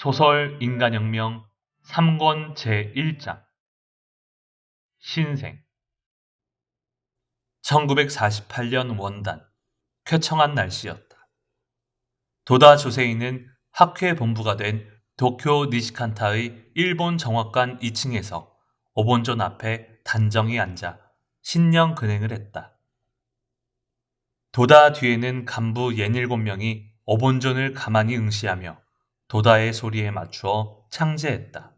소설 인간혁명 3권 제1장 신생 1948년 원단 쾌청한 날씨였다. 도다 조세이는 학회 본부가 된 도쿄 니시칸타의 일본 정확관 2층에서 오본존 앞에 단정히 앉아 신령 근행을 했다. 도다 뒤에는 간부 67명이 오본존을 가만히 응시하며 도다의 소리에 맞추어 창제했다.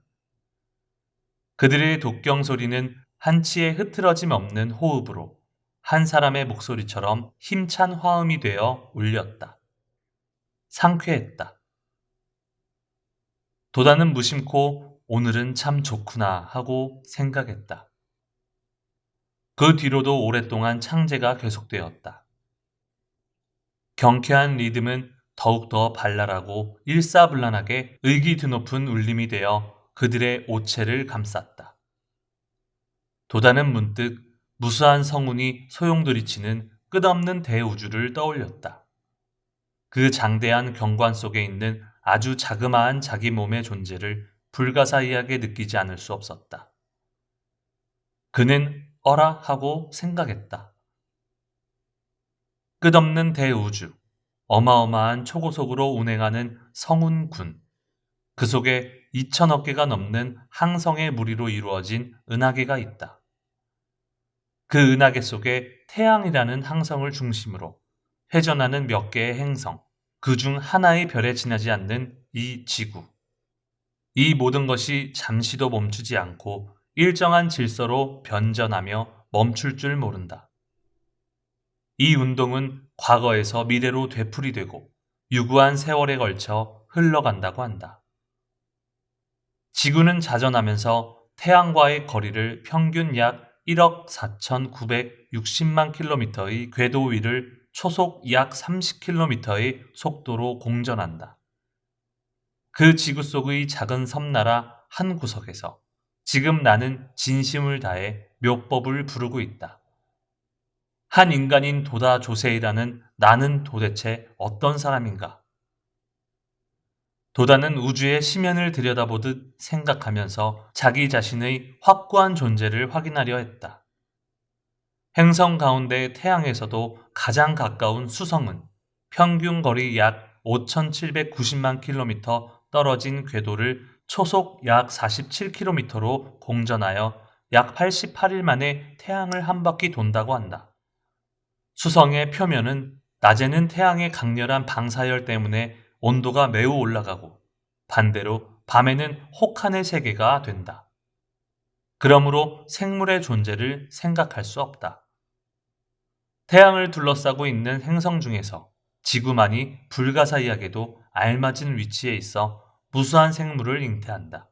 그들의 독경 소리는 한치의 흐트러짐 없는 호흡으로 한 사람의 목소리처럼 힘찬 화음이 되어 울렸다. 상쾌했다. 도다는 무심코 오늘은 참 좋구나 하고 생각했다. 그 뒤로도 오랫동안 창제가 계속되었다. 경쾌한 리듬은 더욱더 발랄하고 일사불란하게 의기 드높은 울림이 되어 그들의 오체를 감쌌다. 도다는 문득 무수한 성운이 소용돌이치는 끝없는 대우주를 떠올렸다. 그 장대한 경관 속에 있는 아주 자그마한 자기 몸의 존재를 불가사의하게 느끼지 않을 수 없었다. 그는 어라 하고 생각했다. 끝없는 대우주, 어마어마한 초고속으로 운행하는 성운군, 그 속에 2천억 개가 넘는 항성의 무리로 이루어진 은하계가 있다. 그 은하계 속에 태양이라는 항성을 중심으로 회전하는 몇 개의 행성, 그중 하나의 별에 지나지 않는 이 지구. 이 모든 것이 잠시도 멈추지 않고 일정한 질서로 변전하며 멈출 줄 모른다. 이 운동은 과거에서 미래로 되풀이되고 유구한 세월에 걸쳐 흘러간다고 한다. 지구는 자전하면서 태양과의 거리를 평균 약 1억 4,960만 킬로미터의 궤도 위를 초속 약 30km의 속도로 공전한다. 그 지구 속의 작은 섬나라 한 구석에서 지금 나는 진심을 다해 묘법을 부르고 있다. 한 인간인 도다 조세이라는 나는 도대체 어떤 사람인가? 도다는 우주의 심연을 들여다보듯 생각하면서 자기 자신의 확고한 존재를 확인하려 했다. 행성 가운데 태양에서도 가장 가까운 수성은 평균 거리 약 5,790만 킬로미터 떨어진 궤도를 초속 약 47km로 공전하여 약 88일 만에 태양을 한 바퀴 돈다고 한다. 수성의 표면은 낮에는 태양의 강렬한 방사열 때문에 온도가 매우 올라가고 반대로 밤에는 혹한의 세계가 된다. 그러므로 생물의 존재를 생각할 수 없다. 태양을 둘러싸고 있는 행성 중에서 지구만이 불가사의하게도 알맞은 위치에 있어 무수한 생물을 잉태한다.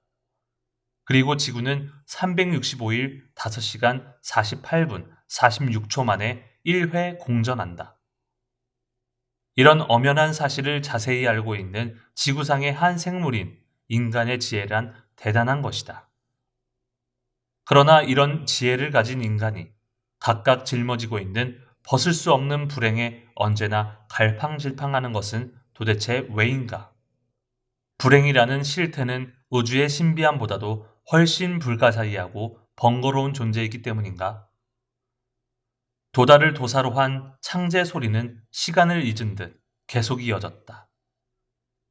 그리고 지구는 365일 5시간 48분 46초 만에 1회 공전한다. 이런 엄연한 사실을 자세히 알고 있는 지구상의 한 생물인 인간의 지혜란 대단한 것이다. 그러나 이런 지혜를 가진 인간이 각각 짊어지고 있는 벗을 수 없는 불행에 언제나 갈팡질팡하는 것은 도대체 왜인가? 불행이라는 실태는 우주의 신비함보다도 훨씬 불가사의하고 번거로운 존재이기 때문인가? 도다를 도사로 한 창제 소리는 시간을 잊은 듯 계속 이어졌다.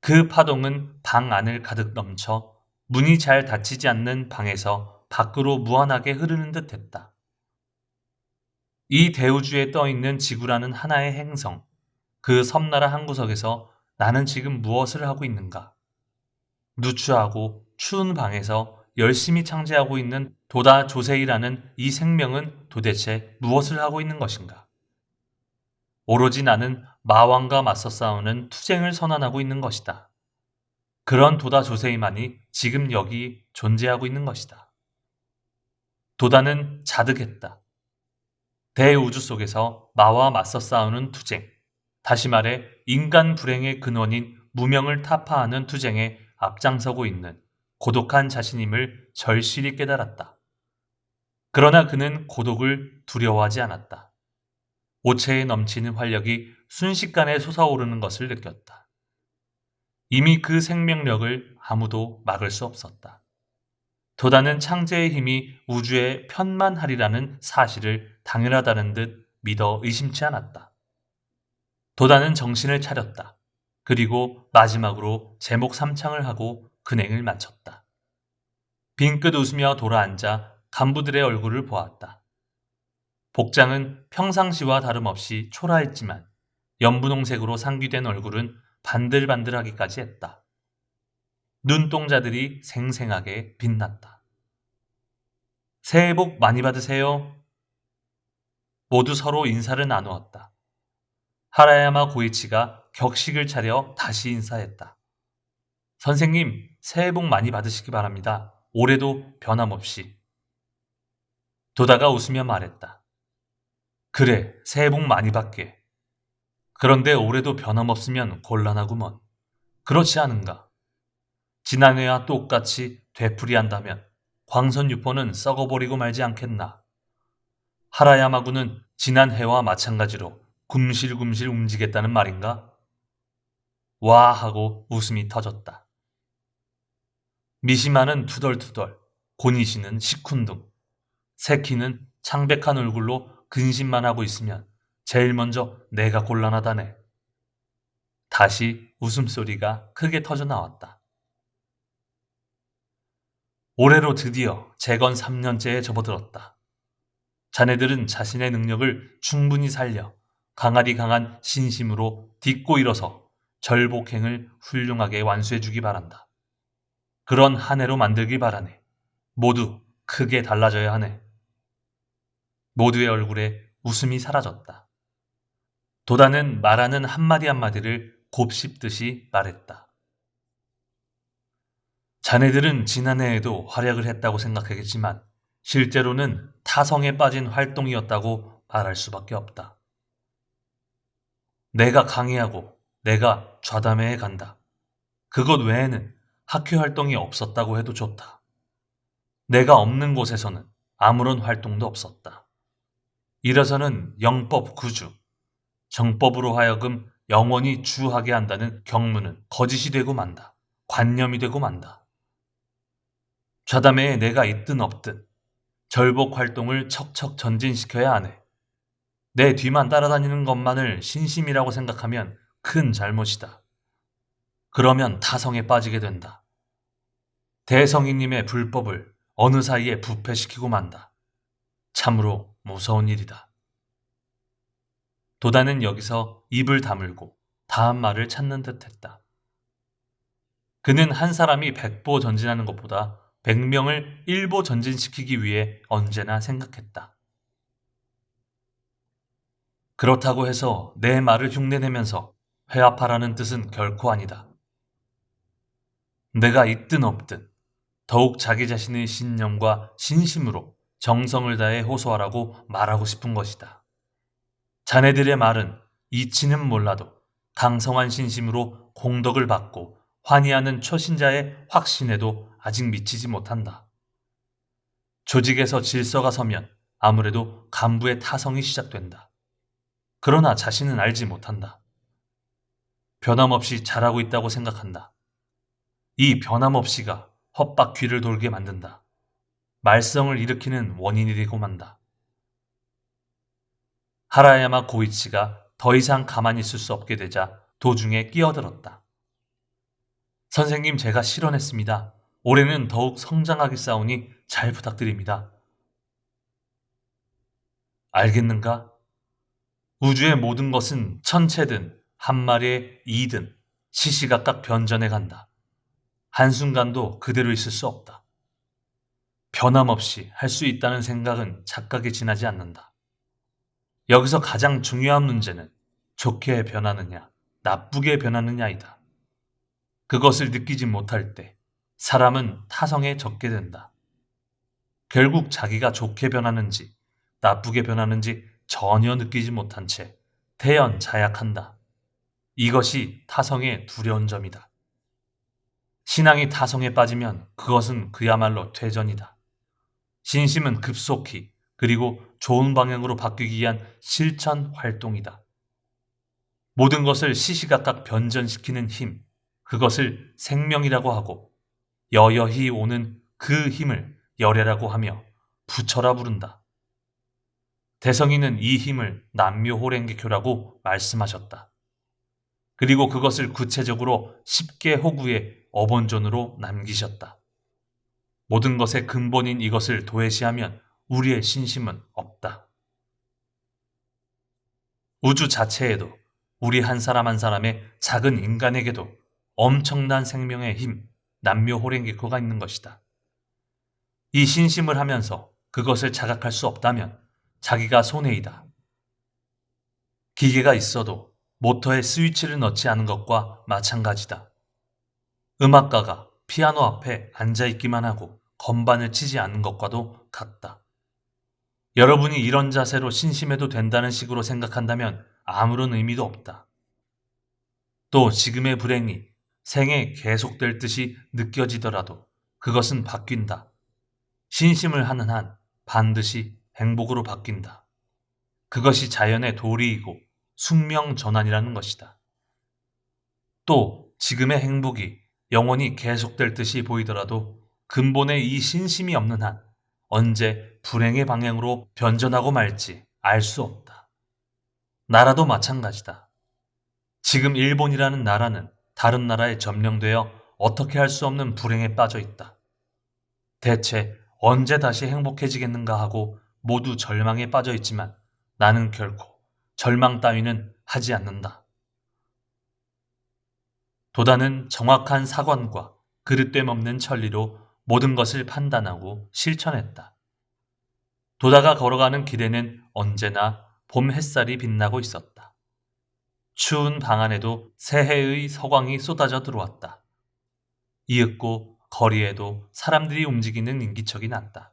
그 파동은 방 안을 가득 넘쳐 문이 잘 닫히지 않는 방에서 밖으로 무한하게 흐르는 듯 했다. 이 대우주에 떠있는 지구라는 하나의 행성, 그 섬나라 한 구석에서 나는 지금 무엇을 하고 있는가? 누추하고 추운 방에서 열심히 창제하고 있는 도다 조세이라는 이 생명은 도대체 무엇을 하고 있는 것인가? 오로지 나는 마왕과 맞서 싸우는 투쟁을 선언하고 있는 것이다. 그런 도다 조세이만이 지금 여기 존재하고 있는 것이다. 도다는 자득했다. 대우주 속에서 마와 맞서 싸우는 투쟁, 다시 말해 인간 불행의 근원인 무명을 타파하는 투쟁에 앞장서고 있는 고독한 자신임을 절실히 깨달았다. 그러나 그는 고독을 두려워하지 않았다. 오체에 넘치는 활력이 순식간에 솟아오르는 것을 느꼈다. 이미 그 생명력을 아무도 막을 수 없었다. 도다는 창제의 힘이 우주에 편만하리라는 사실을 당연하다는 듯 믿어 의심치 않았다. 도다는 정신을 차렸다. 그리고 마지막으로 제목 3창을 하고 근행을 마쳤다. 빙긋 웃으며 돌아앉아 간부들의 얼굴을 보았다. 복장은 평상시와 다름없이 초라했지만 연분홍색으로 상기된 얼굴은 반들반들하기까지 했다. 눈동자들이 생생하게 빛났다. 새해 복 많이 받으세요. 모두 서로 인사를 나누었다. 하라야마 고이치가 격식을 차려 다시 인사했다. 선생님, 새해 복 많이 받으시기 바랍니다. 올해도 변함없이. 도다가 웃으며 말했다. 그래, 새해 복 많이 받게. 그런데 올해도 변함없으면 곤란하구먼. 그렇지 않은가? 지난해와 똑같이 되풀이한다면 광선유포는 썩어버리고 말지 않겠나. 하라야마군은 지난해와 마찬가지로 굶실굶실 움직였다는 말인가? 와 하고 웃음이 터졌다. 미시마는 투덜투덜, 고니시는 시큰둥, 세키는 창백한 얼굴로 근심만 하고 있으면 제일 먼저 내가 곤란하다네. 다시 웃음소리가 크게 터져 나왔다. 올해로 드디어 재건 3년째에 접어들었다. 자네들은 자신의 능력을 충분히 살려 강아리 강한 신심으로 딛고 일어서 절복행을 훌륭하게 완수해주기 바란다. 그런 한 해로 만들기 바라네. 모두 크게 달라져야 하네. 모두의 얼굴에 웃음이 사라졌다. 도다는 말하는 한마디 한마디를 곱씹듯이 말했다. 자네들은 지난해에도 활약을 했다고 생각하겠지만 실제로는 타성에 빠진 활동이었다고 말할 수밖에 없다. 내가 강의하고 내가 좌담회에 간다. 그것 외에는 학회 활동이 없었다고 해도 좋다. 내가 없는 곳에서는 아무런 활동도 없었다. 이래서는 영법 구주, 정법으로 하여금 영원히 주하게 한다는 경문은 거짓이 되고 만다. 관념이 되고 만다. 좌담회에 내가 있든 없든 절복 활동을 척척 전진시켜야 하네. 내 뒤만 따라다니는 것만을 신심이라고 생각하면 큰 잘못이다. 그러면 타성에 빠지게 된다. 대성이님의 불법을 어느 사이에 부패시키고 만다. 참으로 무서운 일이다. 도다는 여기서 입을 다물고 다음 말을 찾는 듯 했다. 그는 한 사람이 100보 전진하는 것보다 100명을 1보 전진시키기 위해 언제나 생각했다. 그렇다고 해서 내 말을 흉내내면서 회합하라는 뜻은 결코 아니다. 내가 있든 없든 더욱 자기 자신의 신념과 신심으로 정성을 다해 호소하라고 말하고 싶은 것이다. 자네들의 말은 이치는 몰라도 강성한 신심으로 공덕을 받고 환희하는 초신자의 확신에도 아직 미치지 못한다. 조직에서 질서가 서면 아무래도 간부의 타성이 시작된다. 그러나 자신은 알지 못한다. 변함없이 잘하고 있다고 생각한다. 이 변함없이가 헛바퀴를 돌게 만든다. 말썽을 일으키는 원인이 되고 만다. 하라야마 고이치가 더 이상 가만히 있을 수 없게 되자 도중에 끼어들었다. 선생님, 제가 실언했습니다. 올해는 더욱 성장하겠사오니 잘 부탁드립니다. 알겠는가? 우주의 모든 것은 천체든 한 마리의 이든 시시각각 변전해 간다. 한순간도 그대로 있을 수 없다. 변함없이 할 수 있다는 생각은 착각에 지나지 않는다. 여기서 가장 중요한 문제는 좋게 변하느냐, 나쁘게 변하느냐이다. 그것을 느끼지 못할 때 사람은 타성에 젖게 된다. 결국 자기가 좋게 변하는지 나쁘게 변하는지 전혀 느끼지 못한 채 태연자약한다. 이것이 타성의 두려운 점이다. 신앙이 타성에 빠지면 그것은 그야말로 퇴전이다. 신심은 급속히 그리고 좋은 방향으로 바뀌기 위한 실천 활동이다. 모든 것을 시시각각 변전시키는 힘, 그것을 생명이라고 하고 여여히 오는 그 힘을 열애라고 하며 부처라 부른다. 대성이는 이 힘을 남묘호랭개교라고 말씀하셨다. 그리고 그것을 구체적으로 10개 호구의 어본존으로 남기셨다. 모든 것의 근본인 이것을 도외시하면 우리의 신심은 없다. 우주 자체에도 우리 한 사람 한 사람의 작은 인간에게도 엄청난 생명의 힘, 남묘호랭개코가 있는 것이다. 이 신심을 하면서 그것을 자각할 수 없다면 자기가 손해이다. 기계가 있어도 모터에 스위치를 넣지 않은 것과 마찬가지다. 음악가가 피아노 앞에 앉아있기만 하고 건반을 치지 않는 것과도 같다. 여러분이 이런 자세로 신심해도 된다는 식으로 생각한다면 아무런 의미도 없다. 또 지금의 불행이 생에 계속될 듯이 느껴지더라도 그것은 바뀐다. 신심을 하는 한 반드시 행복으로 바뀐다. 그것이 자연의 도리이고 숙명전환이라는 것이다. 또 지금의 행복이 영원히 계속될 듯이 보이더라도 근본에 이 신심이 없는 한 언제 불행의 방향으로 변전하고 말지 알 수 없다. 나라도 마찬가지다. 지금 일본이라는 나라는 다른 나라에 점령되어 어떻게 할 수 없는 불행에 빠져 있다. 대체 언제 다시 행복해지겠는가 하고 모두 절망에 빠져 있지만 나는 결코 절망 따위는 하지 않는다. 도다는 정확한 사관과 그릇됨 없는 천리로 모든 것을 판단하고 실천했다. 도다가 걸어가는 길에는 언제나 봄 햇살이 빛나고 있었다. 추운 방 안에도 새해의 서광이 쏟아져 들어왔다. 이윽고 거리에도 사람들이 움직이는 인기척이 났다.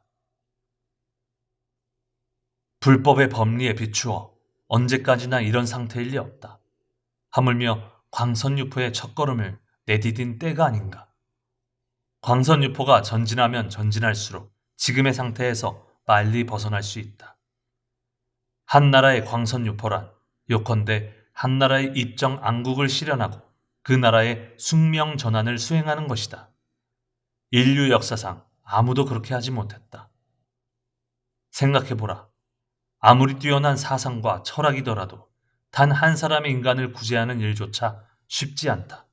불법의 법리에 비추어 언제까지나 이런 상태일 리 없다. 하물며 광선유포의 첫걸음을 내디딘 때가 아닌가. 광선유포가 전진하면 전진할수록 지금의 상태에서 빨리 벗어날 수 있다. 한 나라의 광선유포란 요컨대 한 나라의 입정 안국을 실현하고 그 나라의 숙명 전환을 수행하는 것이다. 인류 역사상 아무도 그렇게 하지 못했다. 생각해보라. 아무리 뛰어난 사상과 철학이더라도 단 한 사람의 인간을 구제하는 일조차 쉽지 않다.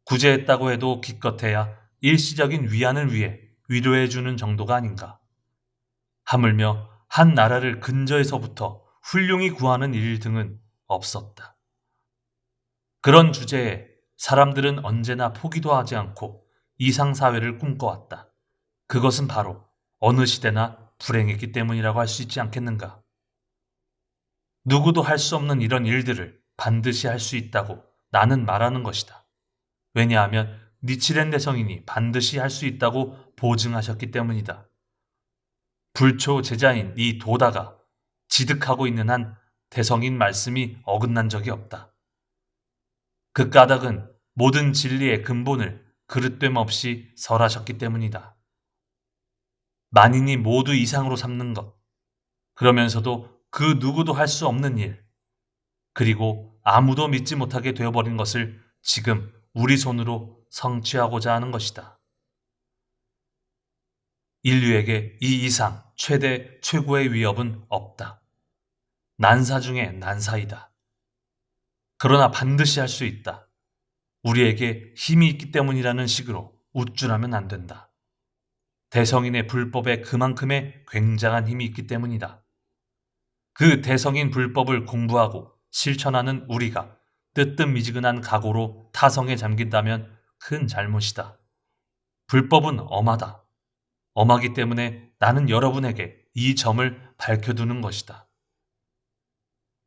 구제했다고 해도 기껏해야 일시적인 위안을 위해 위로해주는 정도가 아닌가. 하물며 한 나라를 근저에서부터 훌륭히 구하는 일 등은 없었다. 그런 주제에 사람들은 언제나 포기도 하지 않고 이상사회를 꿈꿔왔다. 그것은 바로 어느 시대나 불행했기 때문이라고 할 수 있지 않겠는가. 누구도 할 수 없는 이런 일들을 반드시 할 수 있다고 나는 말하는 것이다. 왜냐하면 니치렌 대성인이 반드시 할 수 있다고 보증하셨기 때문이다. 불초 제자인 이 도다가 지득하고 있는 한 대성인 말씀이 어긋난 적이 없다. 그 까닭은 모든 진리의 근본을 그릇됨 없이 설하셨기 때문이다. 만인이 모두 이상으로 삼는 것, 그러면서도 그 누구도 할 수 없는 일, 그리고 아무도 믿지 못하게 되어버린 것을 지금 우리 손으로 성취하고자 하는 것이다. 인류에게 이 이상 최대 최고의 위협은 없다. 난사 중에 난사이다. 그러나 반드시 할 수 있다. 우리에게 힘이 있기 때문이라는 식으로 우쭐하면 안 된다. 대성인의 불법에 그만큼의 굉장한 힘이 있기 때문이다. 그 대성인 불법을 공부하고 실천하는 우리가 뜨뜻미지근한 각오로 타성에 잠긴다면 큰 잘못이다. 불법은 엄하다. 엄하기 때문에 나는 여러분에게 이 점을 밝혀두는 것이다.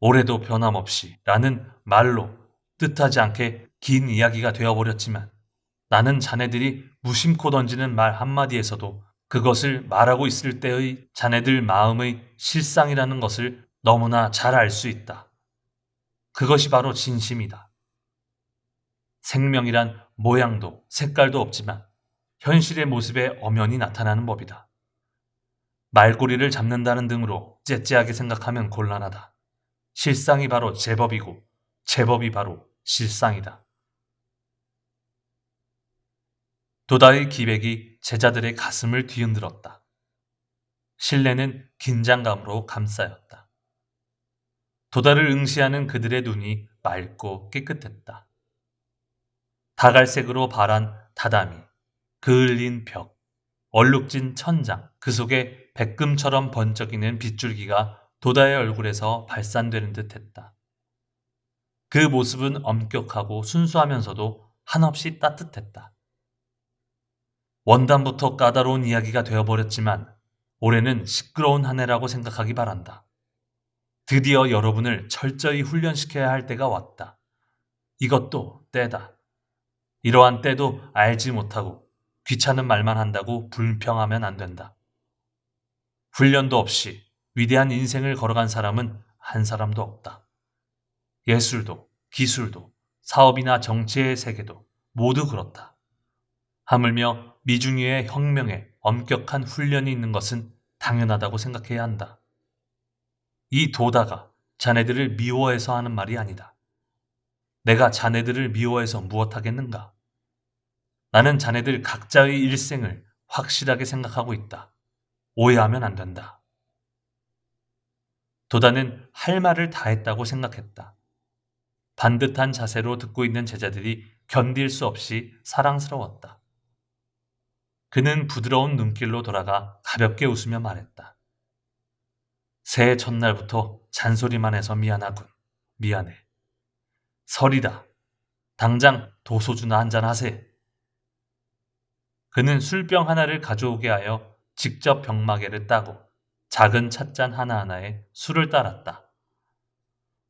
올해도 변함없이 라는 말로 뜻하지 않게 긴 이야기가 되어버렸지만 나는 자네들이 무심코 던지는 말 한마디에서도 그것을 말하고 있을 때의 자네들 마음의 실상이라는 것을 너무나 잘 알 수 있다. 그것이 바로 진심이다. 생명이란 모양도 색깔도 없지만 현실의 모습에 엄연히 나타나는 법이다. 말꼬리를 잡는다는 등으로 째째하게 생각하면 곤란하다. 실상이 바로 제법이고 제법이 바로 실상이다. 도다의 기백이 제자들의 가슴을 뒤흔들었다. 신뢰는 긴장감으로 감싸였다. 도다를 응시하는 그들의 눈이 맑고 깨끗했다. 다갈색으로 발한 다다미, 그을린 벽, 얼룩진 천장, 그 속에 백금처럼 번쩍이는 빗줄기가 도다의 얼굴에서 발산되는 듯했다. 그 모습은 엄격하고 순수하면서도 한없이 따뜻했다. 원단부터 까다로운 이야기가 되어버렸지만 올해는 시끄러운 한 해라고 생각하기 바란다. 드디어 여러분을 철저히 훈련시켜야 할 때가 왔다. 이것도 때다. 이러한 때도 알지 못하고 귀찮은 말만 한다고 불평하면 안 된다. 훈련도 없이 위대한 인생을 걸어간 사람은 한 사람도 없다. 예술도, 기술도, 사업이나 정치의 세계도 모두 그렇다. 하물며 미중유의 혁명에 엄격한 훈련이 있는 것은 당연하다고 생각해야 한다. 이 도다가 자네들을 미워해서 하는 말이 아니다. 내가 자네들을 미워해서 무엇하겠는가? 나는 자네들 각자의 일생을 확실하게 생각하고 있다. 오해하면 안 된다. 도다는 할 말을 다 했다고 생각했다. 반듯한 자세로 듣고 있는 제자들이 견딜 수 없이 사랑스러웠다. 그는 부드러운 눈길로 돌아가 가볍게 웃으며 말했다. 새해 첫날부터 잔소리만 해서 미안하군. 미안해. 설이다. 당장 도소주나 한잔 하세. 그는 술병 하나를 가져오게 하여 직접 병마개를 따고 작은 찻잔 하나하나에 술을 따랐다.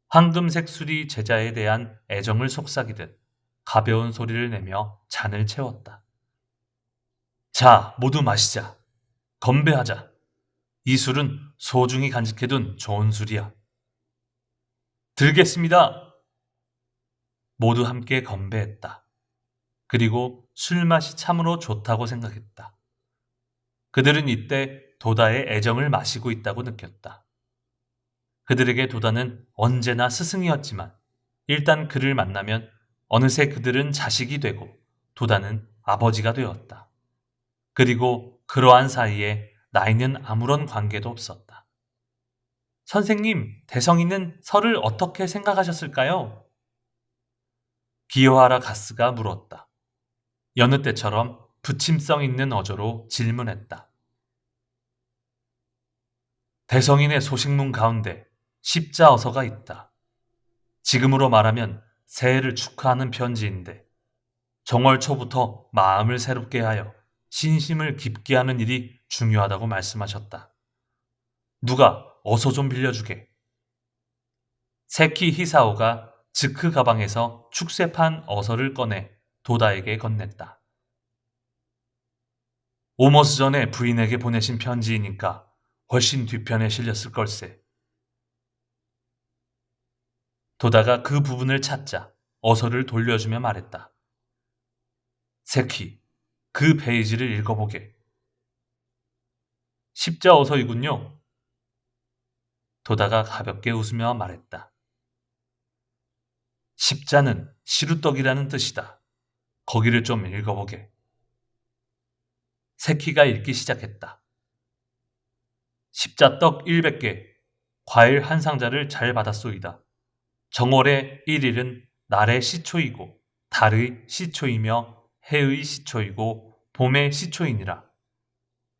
황금색 술이 제자에 대한 애정을 속삭이듯 가벼운 소리를 내며 잔을 채웠다. 자, 모두 마시자. 건배하자. 이 술은 소중히 간직해둔 좋은 술이야. 들겠습니다. 모두 함께 건배했다. 그리고 술맛이 참으로 좋다고 생각했다. 그들은 이때 도다의 애정을 마시고 있다고 느꼈다. 그들에게 도다는 언제나 스승이었지만 일단 그를 만나면 어느새 그들은 자식이 되고 도다는 아버지가 되었다. 그리고 그러한 사이에 나이는 아무런 관계도 없었다. 선생님, 대성이는 설을 어떻게 생각하셨을까요? 기요하라 가스가 물었다. 여느 때처럼 부침성 있는 어조로 질문했다. 대성인의 소식문 가운데 십자어서가 있다. 지금으로 말하면 새해를 축하하는 편지인데 정월 초부터 마음을 새롭게 하여 신심을 깊게 하는 일이 중요하다고 말씀하셨다. 누가 어서 좀 빌려주게. 세키 히사오가 즈크 가방에서 축세판 어서를 꺼내 도다에게 건넸다. 오머스 전에 부인에게 보내신 편지이니까 훨씬 뒤편에 실렸을 걸세. 도다가 그 부분을 찾자 어서를 돌려주며 말했다. 세키, 그 페이지를 읽어보게. 십자 어서이군요. 도다가 가볍게 웃으며 말했다. 십자는 시루떡이라는 뜻이다. 거기를 좀 읽어보게. 세키가 읽기 시작했다. 십자떡 100개, 과일 한 상자를 잘 받았소이다. 정월의 1일은 날의 시초이고 달의 시초이며 해의 시초이고 봄의 시초이니라.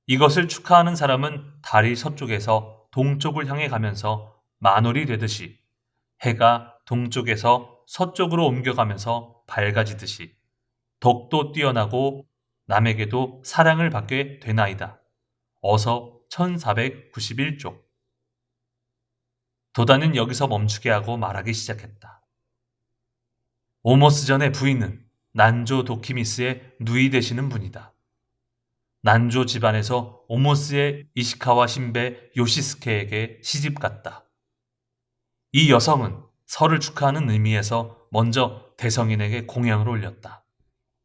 이것을 축하하는 사람은 달이 서쪽에서 동쪽을 향해 가면서 만월이 되듯이 해가 동쪽에서 서쪽으로 옮겨가면서 밝아지듯이 덕도 뛰어나고 남에게도 사랑을 받게 되나이다. 어서 1491쪽. 도다는 여기서 멈추게 하고 말하기 시작했다. 오모스 전의 부인은 난조 도키미스의 누이 되시는 분이다. 난조 집안에서 오모스의 이시카와 신배 요시스케에게 시집갔다. 이 여성은 설을 축하하는 의미에서 먼저 대성인에게 공양을 올렸다.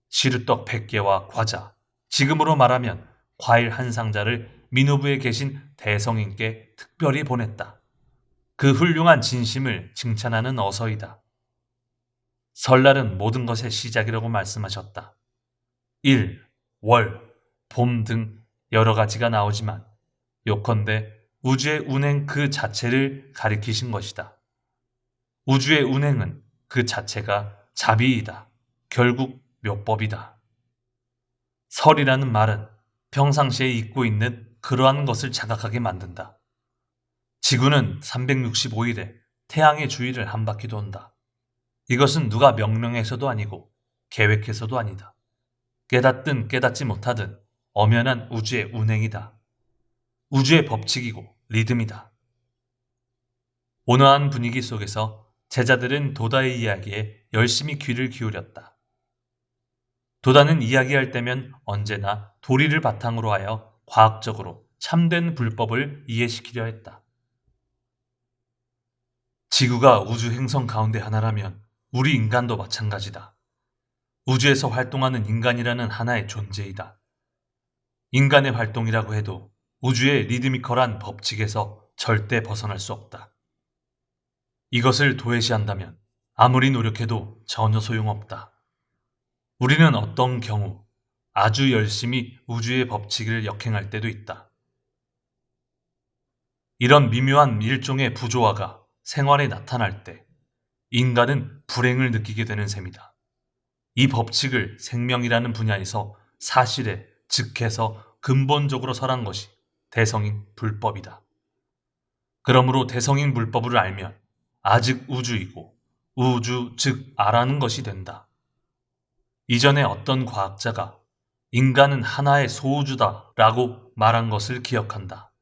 시루떡 100개와 과자, 지금으로 말하면 과일 한 상자를 민호부에 계신 대성인께 특별히 보냈다. 그 훌륭한 진심을 칭찬하는 어서이다. 설날은 모든 것의 시작이라고 말씀하셨다. 1. 월, 봄 등 여러 가지가 나오지만 요컨대 우주의 운행 그 자체를 가리키신 것이다. 우주의 운행은 그 자체가 자비이다. 결국 묘법이다. 설이라는 말은 평상시에 잊고 있는 그러한 것을 자각하게 만든다. 지구는 365일에 태양의 주위를 한 바퀴 돈다. 이것은 누가 명령해서도 아니고 계획해서도 아니다. 깨닫든 깨닫지 못하든 엄연한 우주의 운행이다. 우주의 법칙이고 리듬이다. 온화한 분위기 속에서 제자들은 도다의 이야기에 열심히 귀를 기울였다. 도다는 이야기할 때면 언제나 도리를 바탕으로 하여 과학적으로 참된 불법을 이해시키려 했다. 지구가 우주 행성 가운데 하나라면 우리 인간도 마찬가지다. 우주에서 활동하는 인간이라는 하나의 존재이다. 인간의 활동이라고 해도 우주의 리드미컬한 법칙에서 절대 벗어날 수 없다. 이것을 도외시한다면 아무리 노력해도 전혀 소용없다. 우리는 어떤 경우 아주 열심히 우주의 법칙을 역행할 때도 있다. 이런 미묘한 일종의 부조화가 생활에 나타날 때 인간은 불행을 느끼게 되는 셈이다. 이 법칙을 생명이라는 분야에서 사실에 즉해서 근본적으로 설한 것이 대성인 불법이다. 그러므로 대성인 불법을 알면 아직 우주이고 우주 즉 아라는 것이 된다. 이전에 어떤 과학자가 인간은 하나의 소우주다 라고 말한 것을 기억한다.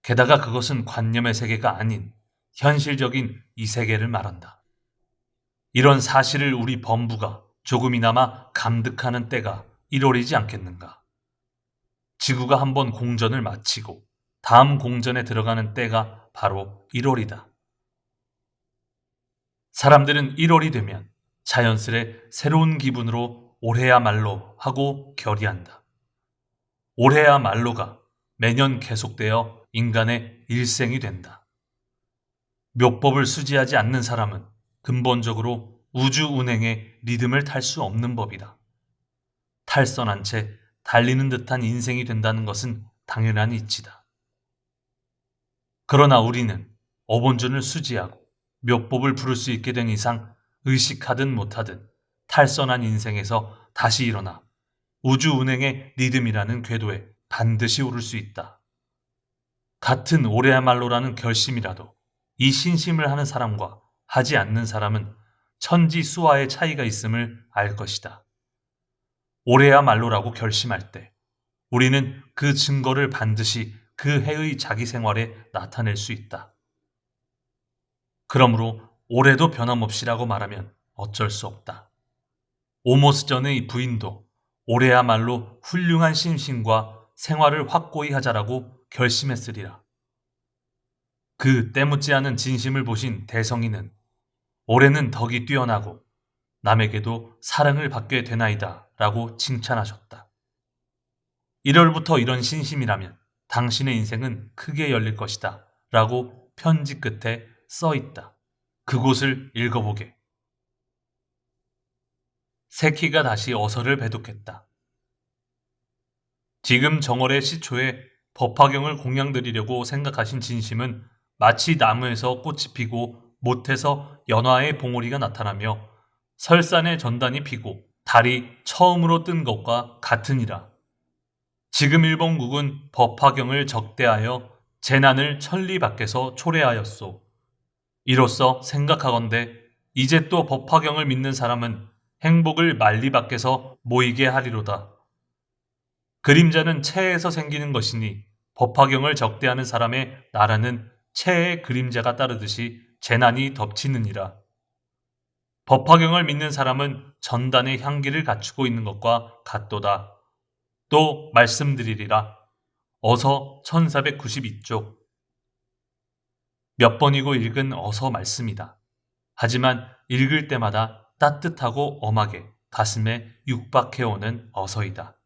게다가 그것은 관념의 세계가 아닌 현실적인 이 세계를 말한다. 이런 사실을 우리 범부가 조금이나마 감득하는 때가 1월이지 않겠는가. 지구가 한번 공전을 마치고 다음 공전에 들어가는 때가 바로 1월이다. 사람들은 1월이 되면 자연스레 새로운 기분으로 올해야말로 하고 결의한다. 올해야말로가 매년 계속되어 인간의 일생이 된다. 묘법을 수지하지 않는 사람은 근본적으로 우주 운행의 리듬을 탈 수 없는 법이다. 탈선한 채 달리는 듯한 인생이 된다는 것은 당연한 이치다. 그러나 우리는 어본전을 수지하고 묘법을 부를 수 있게 된 이상 의식하든 못하든 탈선한 인생에서 다시 일어나 우주 운행의 리듬이라는 궤도에 반드시 오를 수 있다. 같은 올해야말로라는 결심이라도 이 신심을 하는 사람과 하지 않는 사람은 천지수와의 차이가 있음을 알 것이다. 올해야말로라고 결심할 때 우리는 그 증거를 반드시 그 해의 자기 생활에 나타낼 수 있다. 그러므로 올해도 변함없이라고 말하면 어쩔 수 없다. 오모스전의 부인도 올해야말로 훌륭한 신심과 생활을 확고히 하자라고 결심했으리라. 그 때묻지 않은 진심을 보신 대성이는 올해는 덕이 뛰어나고 남에게도 사랑을 받게 되나이다 라고 칭찬하셨다. 1월부터 이런 신심이라면 당신의 인생은 크게 열릴 것이다 라고 편지 끝에 써 있다. 그곳을 읽어보게. 세키가 다시 어서를 배독했다. 지금 정월의 시초에 법화경을 공양드리려고 생각하신 진심은 마치 나무에서 꽃이 피고 못에서 연화의 봉오리가 나타나며 설산의 전단이 피고 달이 처음으로 뜬 것과 같으니라. 지금 일본국은 법화경을 적대하여 재난을 천리 밖에서 초래하였소. 이로써 생각하건대 이제 또 법화경을 믿는 사람은 행복을 만리 밖에서 모이게 하리로다. 그림자는 체에서 생기는 것이니 법화경을 적대하는 사람의 나라는 체의 그림자가 따르듯이 재난이 덮치느니라. 법화경을 믿는 사람은 전단의 향기를 갖추고 있는 것과 같도다. 또 말씀드리리라. 어서 1492쪽. 몇 번이고 읽은 어서 말씀이다. 하지만 읽을 때마다 따뜻하고 엄하게 가슴에 육박해오는 어서이다.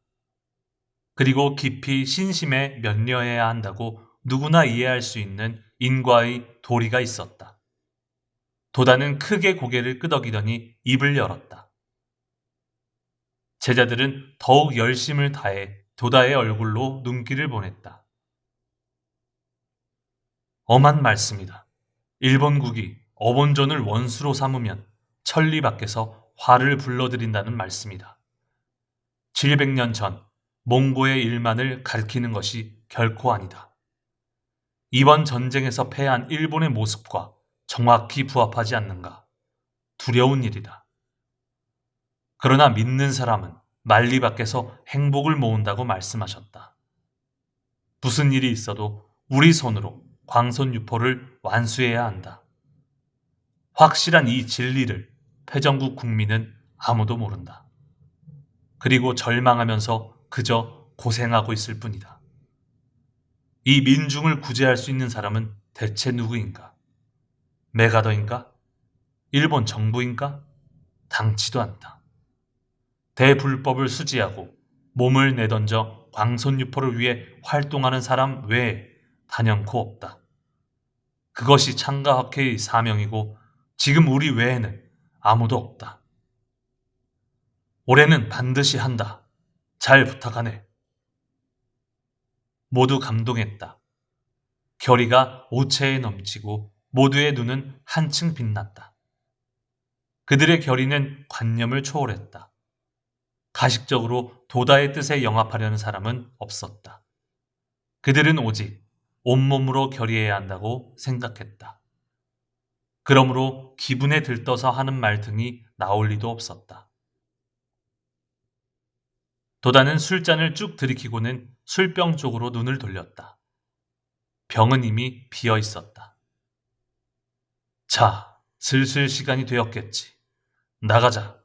그리고 깊이 신심에 면려해야 한다고 누구나 이해할 수 있는 인과의 도리가 있었다. 도다는 크게 고개를 끄덕이더니 입을 열었다. 제자들은 더욱 열심을 다해 도다의 얼굴로 눈길을 보냈다. 엄한 말씀이다. 일본국이 어본존을 원수로 삼으면 천리 밖에서 화를 불러들인다는 말씀이다. 700년 전 몽고의 일만을 가리키는 것이 결코 아니다. 이번 전쟁에서 패한 일본의 모습과 정확히 부합하지 않는가? 두려운 일이다. 그러나 믿는 사람은 만리 밖에서 행복을 모은다고 말씀하셨다. 무슨 일이 있어도 우리 손으로 광손유포를 완수해야 한다. 확실한 이 진리를 패전국 국민은 아무도 모른다. 그리고 절망하면서 그저 고생하고 있을 뿐이다. 이 민중을 구제할 수 있는 사람은 대체 누구인가? 메가더인가? 일본 정부인가? 당치도 않다. 대불법을 수지하고 몸을 내던져 광손유포를 위해 활동하는 사람 외에 단연코 없다. 그것이 창가학회의 사명이고 지금 우리 외에는 아무도 없다. 올해는 반드시 한다. 잘 부탁하네. 모두 감동했다. 결의가 오체에 넘치고 모두의 눈은 한층 빛났다. 그들의 결의는 관념을 초월했다. 가식적으로 도다의 뜻에 영합하려는 사람은 없었다. 그들은 오직 온몸으로 결의해야 한다고 생각했다. 그러므로 기분에 들떠서 하는 말 등이 나올 리도 없었다. 도다는 술잔을 쭉 들이키고는 술병 쪽으로 눈을 돌렸다. 병은 이미 비어 있었다. 자, 슬슬 시간이 되었겠지. 나가자.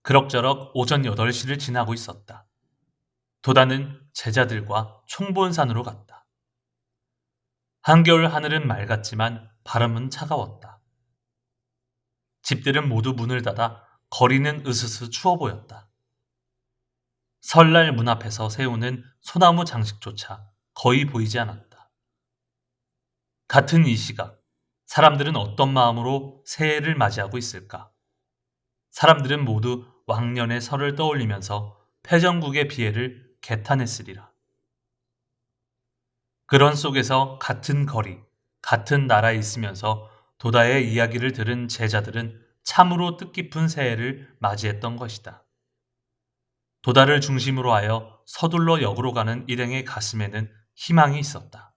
그럭저럭 오전 8시를 지나고 있었다. 도다는 제자들과 총본산으로 갔다. 한겨울 하늘은 맑았지만 바람은 차가웠다. 집들은 모두 문을 닫아 거리는 으스스 추워 보였다. 설날 문 앞에서 세우는 소나무 장식조차 거의 보이지 않았다. 같은 이 시각, 사람들은 어떤 마음으로 새해를 맞이하고 있을까? 사람들은 모두 왕년의 설을 떠올리면서 패전국의 비애를 개탄했으리라. 그런 속에서 같은 거리, 같은 나라에 있으면서 도다의 이야기를 들은 제자들은 참으로 뜻깊은 새해를 맞이했던 것이다. 도다를 중심으로 하여 서둘러 역으로 가는 일행의 가슴에는 희망이 있었다.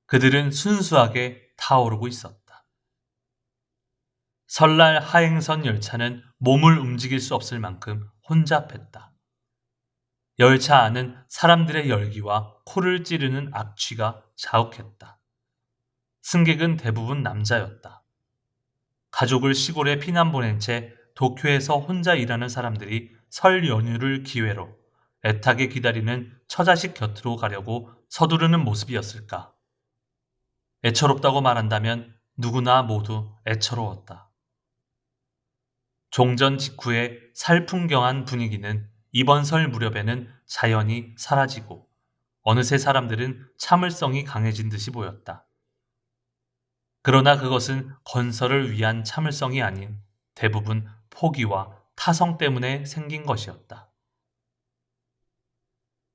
그들은 순수하게 타오르고 있었다. 설날 하행선 열차는 몸을 움직일 수 없을 만큼 혼잡했다. 열차 안은 사람들의 열기와 코를 찌르는 악취가 자욱했다. 승객은 대부분 남자였다. 가족을 시골에 피난 보낸 채 도쿄에서 혼자 일하는 사람들이 설 연휴를 기회로 애타게 기다리는 처자식 곁으로 가려고 서두르는 모습이었을까. 애처롭다고 말한다면 누구나 모두 애처로웠다. 종전 직후의 살풍경한 분위기는 이번 설 무렵에는 자연히 사라지고 어느새 사람들은 참을성이 강해진 듯이 보였다. 그러나 그것은 건설을 위한 참을성이 아닌 대부분 포기와 타성 때문에 생긴 것이었다.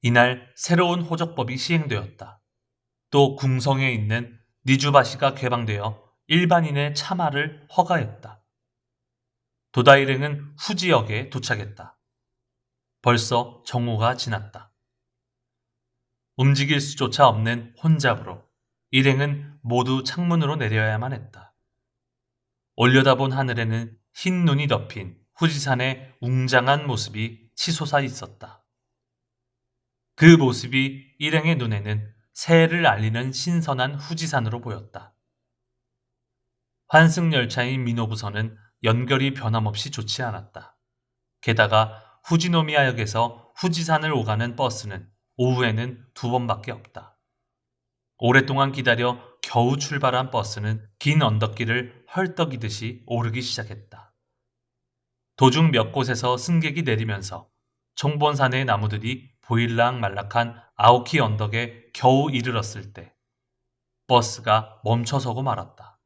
이날 새로운 호적법이 시행되었다. 또 궁성에 있는 니주바시가 개방되어 일반인의 참화를 허가했다. 도다 일행은 후지역에 도착했다. 벌써 정오가 지났다. 움직일 수조차 없는 혼잡으로 일행은 모두 창문으로 내려야만 했다. 올려다본 하늘에는 흰 눈이 덮인 후지산의 웅장한 모습이 치솟아 있었다. 그 모습이 일행의 눈에는 새해를 알리는 신선한 후지산으로 보였다. 환승열차인 미노부선은 연결이 변함없이 좋지 않았다. 게다가 후지노미야역에서 후지산을 오가는 버스는 오후에는 2번밖에 없다. 오랫동안 기다려 겨우 출발한 버스는 긴 언덕길을 헐떡이듯이 오르기 시작했다. 도중 몇 곳에서 승객이 내리면서 총본산의 나무들이 보일락 말락한 아오키 언덕에 겨우 이르렀을 때 버스가 멈춰서고 말았다.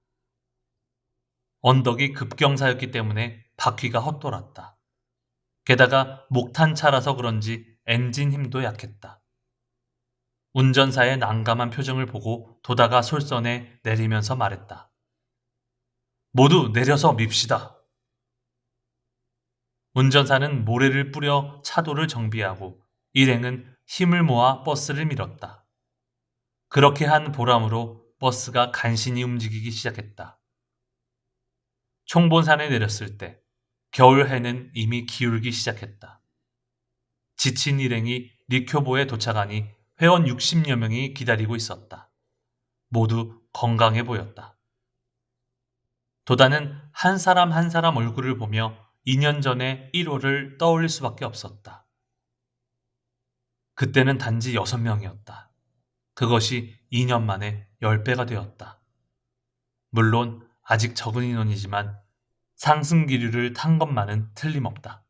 언덕이 급경사였기 때문에 바퀴가 헛돌았다. 게다가 목탄차라서 그런지 엔진 힘도 약했다. 운전사의 난감한 표정을 보고 도다가 솔선에 내리면서 말했다. 모두 내려서 밉시다. 운전사는 모래를 뿌려 차도를 정비하고 일행은 힘을 모아 버스를 밀었다. 그렇게 한 보람으로 버스가 간신히 움직이기 시작했다. 총본산에 내렸을 때 겨울 해는 이미 기울기 시작했다. 지친 일행이 리쿄보에 도착하니 회원 60여 명이 기다리고 있었다. 모두 건강해 보였다. 도다는 한 사람 한 사람 얼굴을 보며 2년 전의 1월을 떠올릴 수밖에 없었다. 그때는 단지 6명이었다. 그것이 2년 만에 10배가 되었다. 물론 아직 적은 인원이지만 상승 기류를 탄 것만은 틀림없다.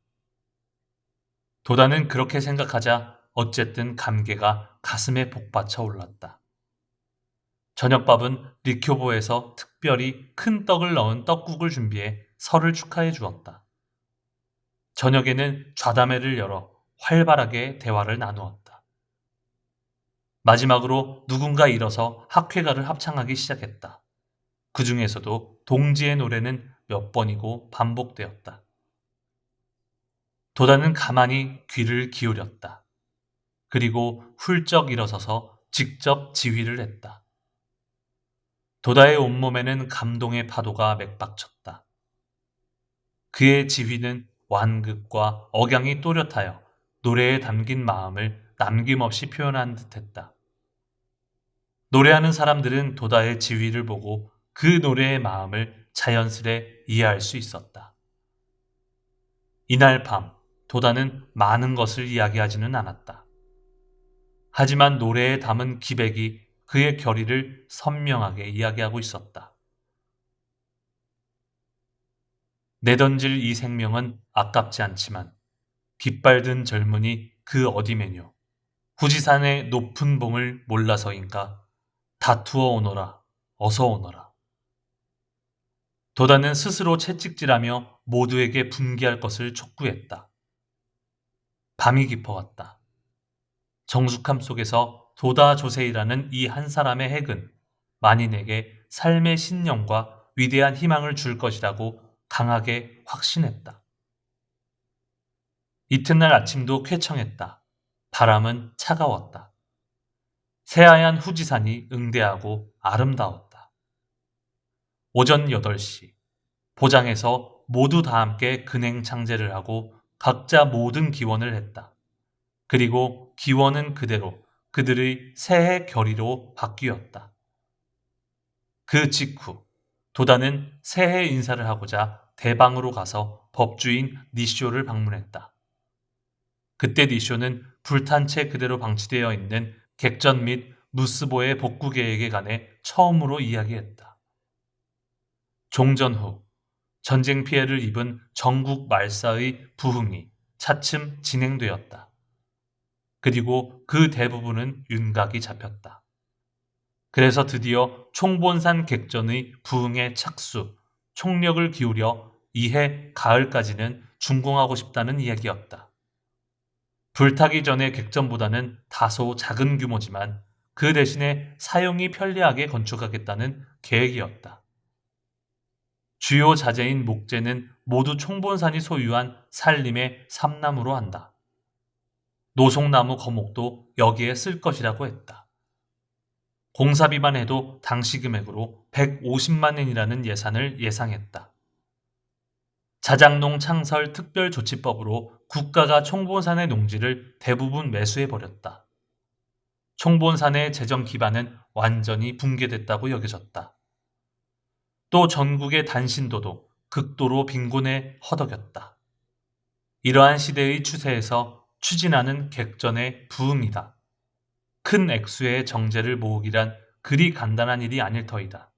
도다는 그렇게 생각하자 어쨌든 감개가 가슴에 복받쳐 올랐다. 저녁밥은 리쿄보에서 특별히 큰 떡을 넣은 떡국을 준비해 설을 축하해 주었다. 저녁에는 좌담회를 열어 활발하게 대화를 나누었다. 마지막으로 누군가 일어서 학회가를 합창하기 시작했다. 그 중에서도 동지의 노래는 몇 번이고 반복되었다. 도다는 가만히 귀를 기울였다. 그리고 훌쩍 일어서서 직접 지휘를 했다. 도다의 온몸에는 감동의 파도가 맥박쳤다. 그의 지휘는 완극과 억양이 또렷하여 노래에 담긴 마음을 남김없이 표현한 듯했다. 노래하는 사람들은 도다의 지휘를 보고 그 노래의 마음을 자연스레 이해할 수 있었다. 이날 밤 도다는 많은 것을 이야기하지는 않았다. 하지만 노래에 담은 기백이 그의 결의를 선명하게 이야기하고 있었다. 내던질 이 생명은 아깝지 않지만 깃발 든 젊은이 그 어디매뇨. 후지산의 높은 봉을 몰라서인가 다투어 오너라 어서 오너라. 도다는 스스로 채찍질하며 모두에게 분개할 것을 촉구했다. 밤이 깊어갔다. 정숙함 속에서 도다 조세이라는 이 한 사람의 핵은 만인에게 삶의 신념과 위대한 희망을 줄 것이라고 강하게 확신했다. 이튿날 아침도 쾌청했다. 바람은 차가웠다. 새하얀 후지산이 응대하고 아름다웠다. 오전 8시 보장에서 모두 다 함께 근행창제를 하고 각자 모든 기원을 했다. 그리고 기원은 그대로 그들의 새해 결의로 바뀌었다. 그 직후 도다는 새해 인사를 하고자 대방으로 가서 법주인 니쇼를 방문했다. 그때 니쇼는 불탄 채 그대로 방치되어 있는 객전 및 무스보의 복구 계획에 관해 처음으로 이야기했다. 종전 후 전쟁 피해를 입은 전국 말사의 부흥이 차츰 진행되었다. 그리고 그 대부분은 윤곽이 잡혔다. 그래서 드디어 총본산 객전의 부흥에 착수, 총력을 기울여 이해 가을까지는 준공하고 싶다는 이야기였다. 불타기 전의 객전보다는 다소 작은 규모지만 그 대신에 사용이 편리하게 건축하겠다는 계획이었다. 주요 자재인 목재는 모두 총본산이 소유한 산림의 삼나무로 한다. 노송나무 거목도 여기에 쓸 것이라고 했다. 공사비만 해도 당시 금액으로 150만 엔이라는 예산을 예상했다. 자작농 창설 특별조치법으로 국가가 총본산의 농지를 대부분 매수해버렸다. 총본산의 재정 기반은 완전히 붕괴됐다고 여겨졌다. 또 전국의 단신도도 극도로 빈곤에 허덕였다. 이러한 시대의 추세에서 추진하는 객전의 부흥이다. 큰 액수의 정제를 모으기란 그리 간단한 일이 아닐 터이다.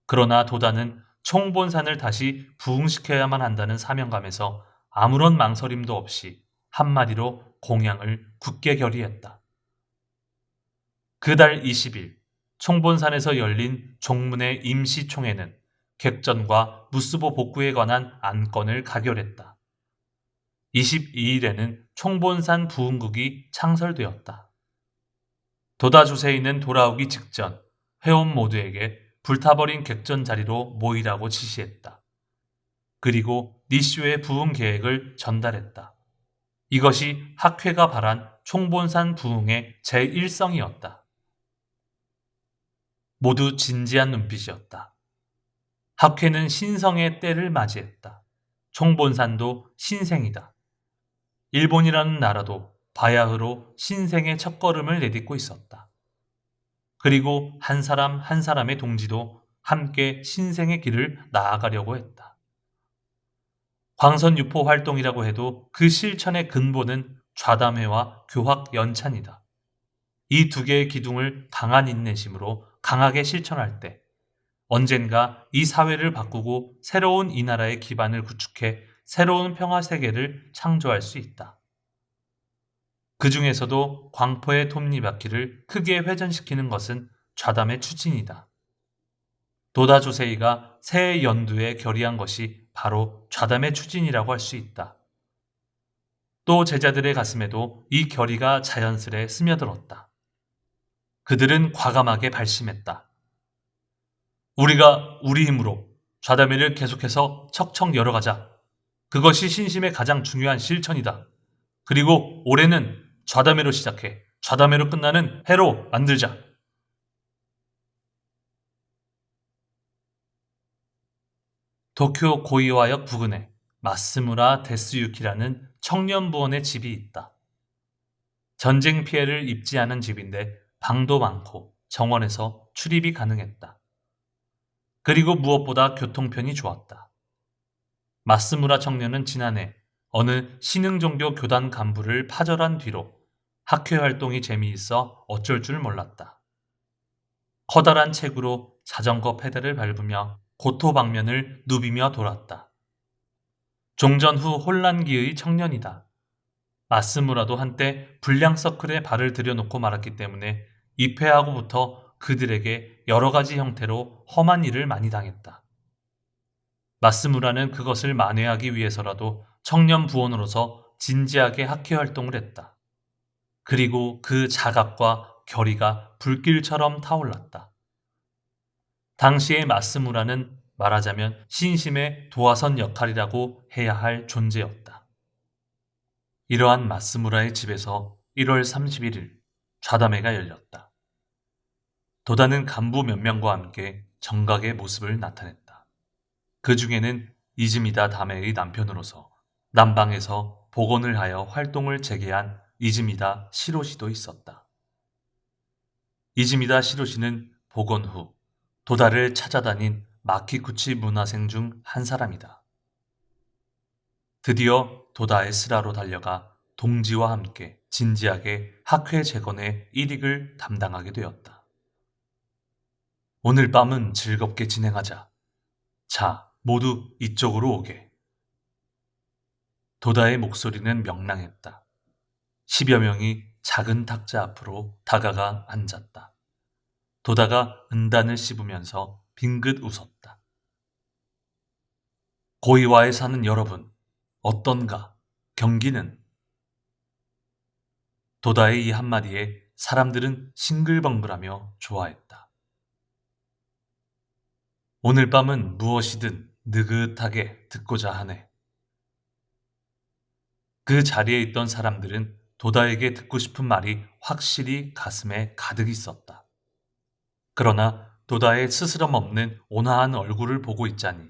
그러나 도다는 총본산을 다시 부흥시켜야만 한다는 사명감에서 아무런 망설임도 없이 한마디로 공양을 굳게 결의했다. 그달 20일 총본산에서 열린 종문의 임시총회는 객전과 무스보 복구에 관한 안건을 가결했다. 22일에는 총본산 부흥국이 창설되었다. 도다 주세이는 돌아오기 직전 회원 모두에게 불타버린 객전 자리로 모이라고 지시했다. 그리고 니쇼의 부흥 계획을 전달했다. 이것이 학회가 바란 총본산 부흥의 제1성이었다. 모두 진지한 눈빛이었다. 학회는 신성의 때를 맞이했다. 총본산도 신생이다. 일본이라는 나라도 바야흐로 신생의 첫걸음을 내딛고 있었다. 그리고 한 사람 한 사람의 동지도 함께 신생의 길을 나아가려고 했다. 광선유포 활동이라고 해도 그 실천의 근본은 좌담회와 교학 연찬이다. 이 두 개의 기둥을 강한 인내심으로 강하게 실천할 때 언젠가 이 사회를 바꾸고 새로운 이 나라의 기반을 구축해 새로운 평화 세계를 창조할 수 있다. 그 중에서도 광포의 톱니바퀴를 크게 회전시키는 것은 좌담의 추진이다. 도다 조세이가 새해 연두에 결의한 것이 바로 좌담의 추진이라고 할 수 있다. 또 제자들의 가슴에도 이 결의가 자연스레 스며들었다. 그들은 과감하게 발심했다. 우리가 우리 힘으로 좌담회를 계속해서 척척 열어가자. 그것이 신심의 가장 중요한 실천이다. 그리고 올해는 좌담회로 시작해 좌담회로 끝나는 해로 만들자. 도쿄 고이와역 부근에 마스무라 데스유키라는 청년부원의 집이 있다. 전쟁 피해를 입지 않은 집인데 방도 많고 정원에서 출입이 가능했다. 그리고 무엇보다 교통편이 좋았다. 마스무라 청년은 지난해 어느 신흥종교 교단 간부를 파절한 뒤로 학회 활동이 재미있어 어쩔 줄 몰랐다. 커다란 체구로 자전거 페달을 밟으며 고토 방면을 누비며 돌았다. 종전 후 혼란기의 청년이다. 마스무라도 한때 불량 서클에 발을 들여놓고 말았기 때문에 입회하고부터 그들에게 여러 가지 형태로 험한 일을 많이 당했다. 마스무라는 그것을 만회하기 위해서라도 청년 부원으로서 진지하게 학회 활동을 했다. 그리고 그 자각과 결의가 불길처럼 타올랐다. 당시의 마스무라는 말하자면 신심의 도화선 역할이라고 해야 할 존재였다. 이러한 마스무라의 집에서 1월 31일 좌담회가 열렸다. 도다는 간부 몇 명과 함께 정각의 모습을 나타냈다. 그 중에는 이즈미다 다메의 남편으로서 남방에서 복원을 하여 활동을 재개한 이즈미다 시로시도 있었다. 이즈미다 시로시는 복원 후 도다를 찾아다닌 마키쿠치 문화생 중 한 사람이다. 드디어 도다의 스라로 달려가 동지와 함께 진지하게 학회 재건의 일익을 담당하게 되었다. 오늘 밤은 즐겁게 진행하자. 자, 모두 이쪽으로 오게. 도다의 목소리는 명랑했다. 10여 명이 작은 탁자 앞으로 다가가 앉았다. 도다가 은단을 씹으면서 빙긋 웃었다. 고이와에 사는 여러분, 어떤가? 경기는? 도다의 이 한마디에 사람들은 싱글벙글하며 좋아했다. 오늘 밤은 무엇이든 느긋하게 듣고자 하네. 그 자리에 있던 사람들은 도다에게 듣고 싶은 말이 확실히 가슴에 가득 있었다. 그러나 도다의 스스럼 없는 온화한 얼굴을 보고 있자니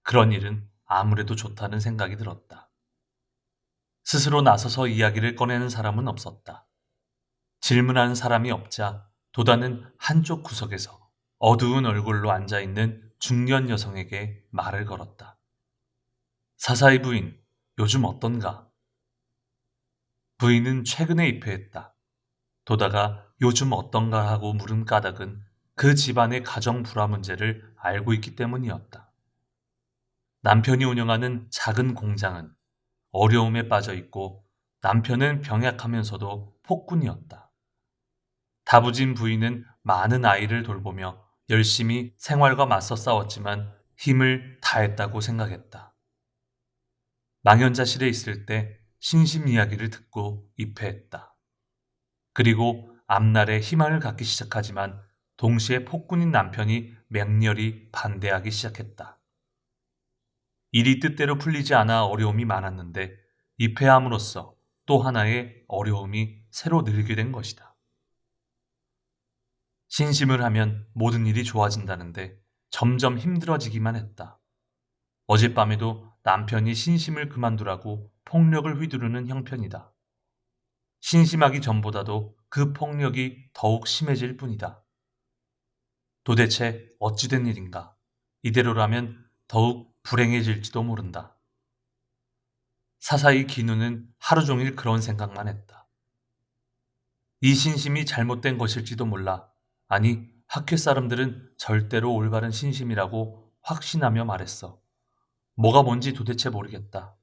그런 일은 아무래도 좋다는 생각이 들었다. 스스로 나서서 이야기를 꺼내는 사람은 없었다. 질문하는 사람이 없자 도다는 한쪽 구석에서 어두운 얼굴로 앉아있는 중년 여성에게 말을 걸었다. 사사이 부인, 요즘 어떤가? 부인은 최근에 입회했다. 도다가 요즘 어떤가 하고 물은 까닭은 그 집안의 가정 불화 문제를 알고 있기 때문이었다. 남편이 운영하는 작은 공장은 어려움에 빠져 있고 남편은 병약하면서도 폭군이었다. 다부진 부인은 많은 아이를 돌보며 열심히 생활과 맞서 싸웠지만 힘을 다했다고 생각했다. 망연자실에 있을 때 신심 이야기를 듣고 입회했다. 그리고 앞날에 희망을 갖기 시작하지만 동시에 폭군인 남편이 맹렬히 반대하기 시작했다. 일이 뜻대로 풀리지 않아 어려움이 많았는데 입회함으로써 또 하나의 어려움이 새로 늘게 된 것이다. 신심을 하면 모든 일이 좋아진다는데 점점 힘들어지기만 했다. 어젯밤에도 남편이 신심을 그만두라고 폭력을 휘두르는 형편이다. 신심하기 전보다도 그 폭력이 더욱 심해질 뿐이다. 도대체 어찌된 일인가? 이대로라면 더욱 불행해질지도 모른다. 사사이 기누는 하루 종일 그런 생각만 했다. 이 신심이 잘못된 것일지도 몰라. 아니, 학회 사람들은 절대로 올바른 신심이라고 확신하며 말했어. 뭐가 뭔지 도대체 모르겠다.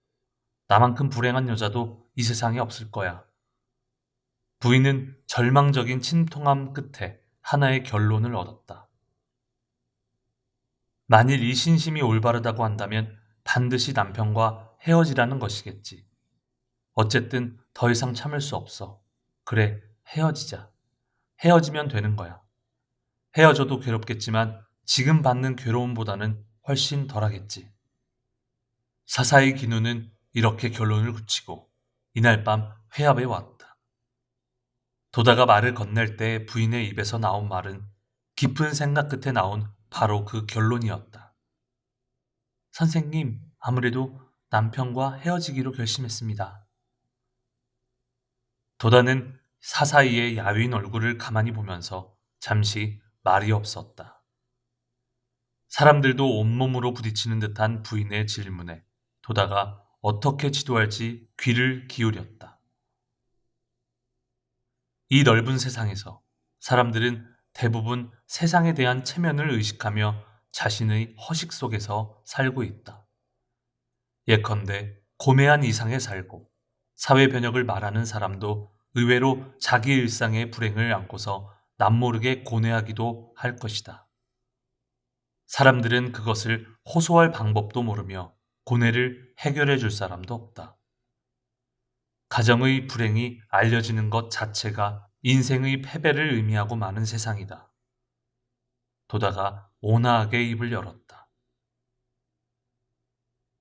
나만큼 불행한 여자도 이 세상에 없을 거야. 부인은 절망적인 침통함 끝에 하나의 결론을 얻었다. 만일 이 신심이 올바르다고 한다면 반드시 남편과 헤어지라는 것이겠지. 어쨌든 더 이상 참을 수 없어. 그래, 헤어지자. 헤어지면 되는 거야. 헤어져도 괴롭겠지만 지금 받는 괴로움보다는 훨씬 덜하겠지. 사사의 기누는 이렇게 결론을 굳히고 이날 밤 회합에 왔다. 도다가 말을 건넬 때 부인의 입에서 나온 말은 깊은 생각 끝에 나온 바로 그 결론이었다. 선생님, 아무래도 남편과 헤어지기로 결심했습니다. 도다는 사사이의 야윈 얼굴을 가만히 보면서 잠시 말이 없었다. 사람들도 온몸으로 부딪히는 듯한 부인의 질문에 도다가 어떻게 지도할지 귀를 기울였다. 이 넓은 세상에서 사람들은 대부분 세상에 대한 체면을 의식하며 자신의 허식 속에서 살고 있다. 예컨대 고매한 이상에 살고 사회 변혁을 말하는 사람도 의외로 자기 일상의 불행을 안고서 남모르게 고뇌하기도 할 것이다. 사람들은 그것을 호소할 방법도 모르며 고뇌를 해결해 줄 사람도 없다. 가정의 불행이 알려지는 것 자체가 인생의 패배를 의미하고 마는 세상이다. 도다가 온화하게 입을 열었다.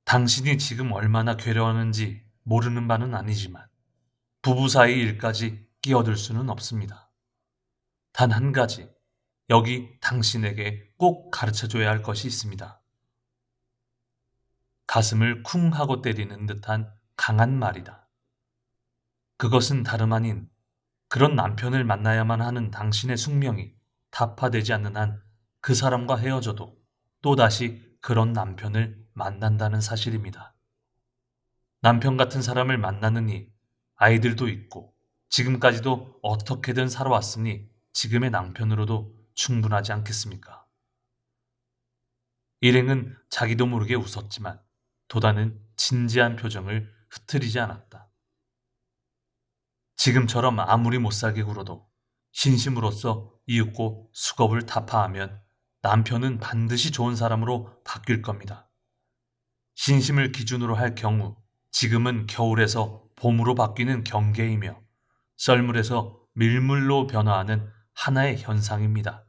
당신이 지금 얼마나 괴로워하는지 모르는 바는 아니지만 부부 사이 일까지 끼어들 수는 없습니다. 단 한 가지, 여기 당신에게 꼭 가르쳐줘야 할 것이 있습니다. 가슴을 쿵 하고 때리는 듯한 강한 말이다. 그것은 다름 아닌 그런 남편을 만나야만 하는 당신의 숙명이 타파되지 않는 한 그 사람과 헤어져도 또다시 그런 남편을 만난다는 사실입니다. 남편 같은 사람을 만나느니 아이들도 있고 지금까지도 어떻게든 살아왔으니 지금의 남편으로도 충분하지 않겠습니까? 일행은 자기도 모르게 웃었지만 도다는 진지한 표정을 흐트리지 않았다. 지금처럼 아무리 못살게 굴어도 신심으로써 이윽고 수겁을 타파하면 남편은 반드시 좋은 사람으로 바뀔 겁니다. 신심을 기준으로 할 경우 지금은 겨울에서 봄으로 바뀌는 경계이며 썰물에서 밀물로 변화하는 하나의 현상입니다.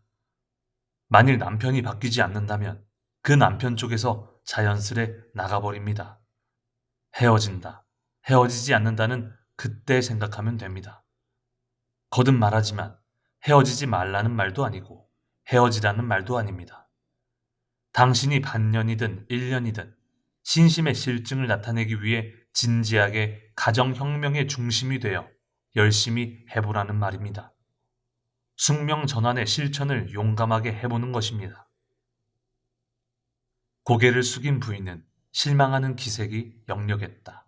만일 남편이 바뀌지 않는다면 그 남편 쪽에서 자연스레 나가버립니다. 헤어진다, 헤어지지 않는다는 그때 생각하면 됩니다. 거듭 말하지만 헤어지지 말라는 말도 아니고 헤어지라는 말도 아닙니다. 당신이 반년이든 1년이든 신심의 실증을 나타내기 위해 진지하게 가정혁명의 중심이 되어 열심히 해보라는 말입니다. 숙명 전환의 실천을 용감하게 해보는 것입니다. 고개를 숙인 부인은 실망하는 기색이 역력했다.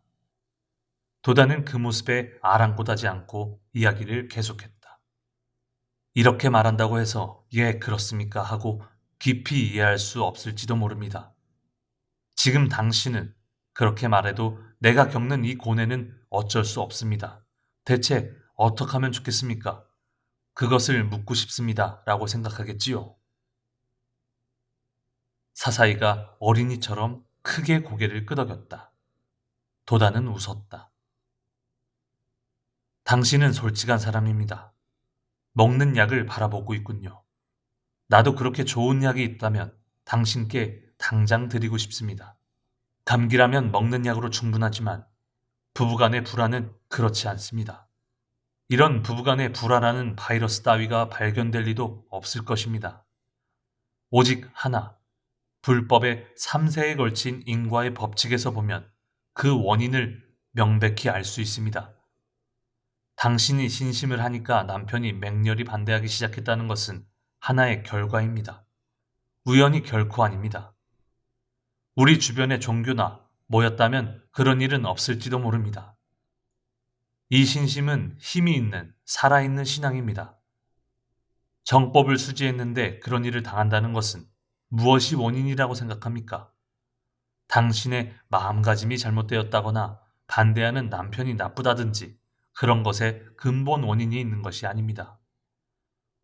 도다는 그 모습에 아랑곳하지 않고 이야기를 계속했다. 이렇게 말한다고 해서 예, 그렇습니까 하고 깊이 이해할 수 없을지도 모릅니다. 지금 당신은 그렇게 말해도 내가 겪는 이 고뇌는 어쩔 수 없습니다. 대체 어떻게 하면 좋겠습니까? 그것을 묻고 싶습니다. 라고 생각하겠지요. 사사이가 어린이처럼 크게 고개를 끄덕였다. 도다는 웃었다. 당신은 솔직한 사람입니다. 먹는 약을 바라보고 있군요. 나도 그렇게 좋은 약이 있다면 당신께 당장 드리고 싶습니다. 감기라면 먹는 약으로 충분하지만 부부간의 불화는 그렇지 않습니다. 이런 부부간의 불화라는 바이러스 따위가 발견될 리도 없을 것입니다. 오직 하나, 불법의 3세에 걸친 인과의 법칙에서 보면 그 원인을 명백히 알 수 있습니다. 당신이 신심을 하니까 남편이 맹렬히 반대하기 시작했다는 것은 하나의 결과입니다. 우연이 결코 아닙니다. 우리 주변의 종교나 모였다면 그런 일은 없을지도 모릅니다. 이 신심은 힘이 있는 살아있는 신앙입니다. 정법을 수지했는데 그런 일을 당한다는 것은 무엇이 원인이라고 생각합니까? 당신의 마음가짐이 잘못되었다거나 반대하는 남편이 나쁘다든지 그런 것에 근본 원인이 있는 것이 아닙니다.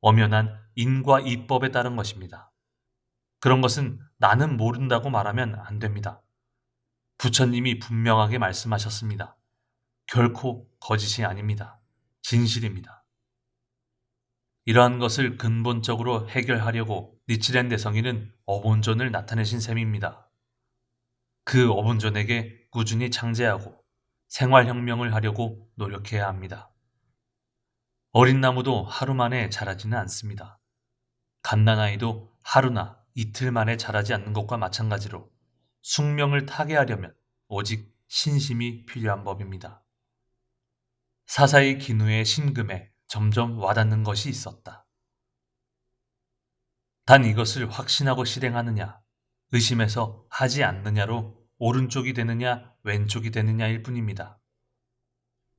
엄연한 인과 이법에 따른 것입니다. 그런 것은 나는 모른다고 말하면 안 됩니다. 부처님이 분명하게 말씀하셨습니다. 결코 거짓이 아닙니다. 진실입니다. 이러한 것을 근본적으로 해결하려고 니치렌 대성인은 어본존을 나타내신 셈입니다. 그 어본존에게 꾸준히 창제하고 생활혁명을 하려고 노력해야 합니다. 어린 나무도 하루 만에 자라지는 않습니다. 갓난아이도 하루나 이틀 만에 자라지 않는 것과 마찬가지로 숙명을 타게 하려면 오직 신심이 필요한 법입니다. 사사의 기누의 심금에 점점 와닿는 것이 있었다. 단 이것을 확신하고 실행하느냐, 의심해서 하지 않느냐로 오른쪽이 되느냐, 왼쪽이 되느냐일 뿐입니다.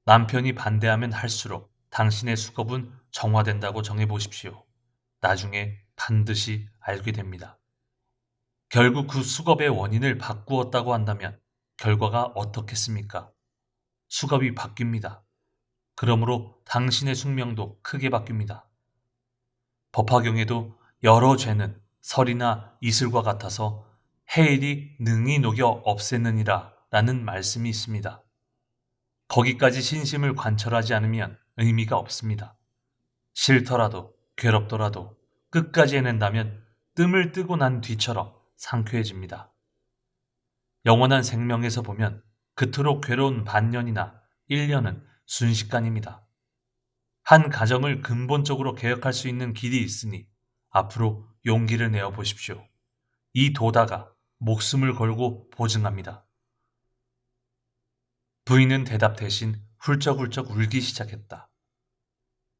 남편이 반대하면 할수록 당신의 수겁은 정화된다고 정해보십시오. 나중에 반드시 알게 됩니다. 결국 그 수겁의 원인을 바꾸었다고 한다면 결과가 어떻겠습니까? 수겁이 바뀝니다. 그러므로 당신의 숙명도 크게 바뀝니다. 법화경에도 여러 죄는 설이나 이슬과 같아서 해일이 능히 녹여 없애느니라 라는 말씀이 있습니다. 거기까지 신심을 관철하지 않으면 의미가 없습니다. 싫더라도 괴롭더라도 끝까지 해낸다면 뜸을 뜨고 난 뒤처럼 상쾌해집니다. 영원한 생명에서 보면 그토록 괴로운 반년이나 1년은 순식간입니다. 한 가정을 근본적으로 개혁할 수 있는 길이 있으니 앞으로 용기를 내어 보십시오. 이 도다가 목숨을 걸고 보증합니다. 부인은 대답 대신 훌쩍훌쩍 울기 시작했다.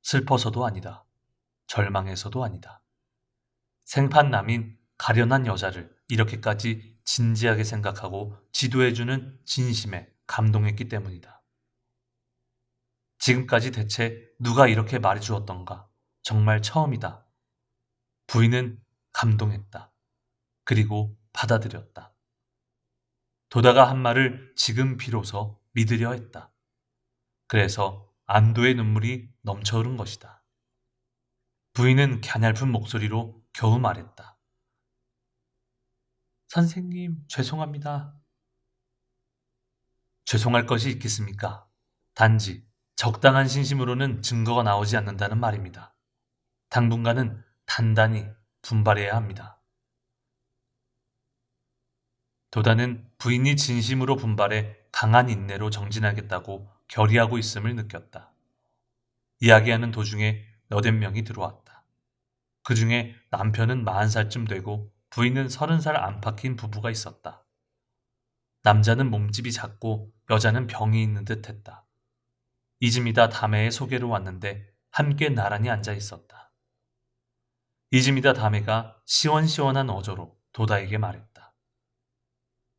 슬퍼서도 아니다. 절망해서도 아니다. 생판남인 가련한 여자를 이렇게까지 진지하게 생각하고 지도해주는 진심에 감동했기 때문이다. 지금까지 대체 누가 이렇게 말해주었던가? 정말 처음이다. 부인은 감동했다. 그리고 받아들였다. 도다가 한 말을 지금 비로소 믿으려 했다. 그래서 안도의 눈물이 넘쳐 흐른 것이다. 부인은 갸냘픈 목소리로 겨우 말했다. 선생님, 죄송합니다. 죄송할 것이 있겠습니까? 단지 적당한 신심으로는 증거가 나오지 않는다는 말입니다. 당분간은 단단히 분발해야 합니다. 도다는 부인이 진심으로 분발해 강한 인내로 정진하겠다고 결의하고 있음을 느꼈다. 이야기하는 도중에 여덟 명이 들어왔다. 그 중에 남편은 40살쯤 되고 부인은 30살 안팎인 부부가 있었다. 남자는 몸집이 작고 여자는 병이 있는 듯 했다. 이즈미다 다메의 소개로 왔는데 함께 나란히 앉아 있었다. 이즈미다 다메가 시원시원한 어조로 도다에게 말했다.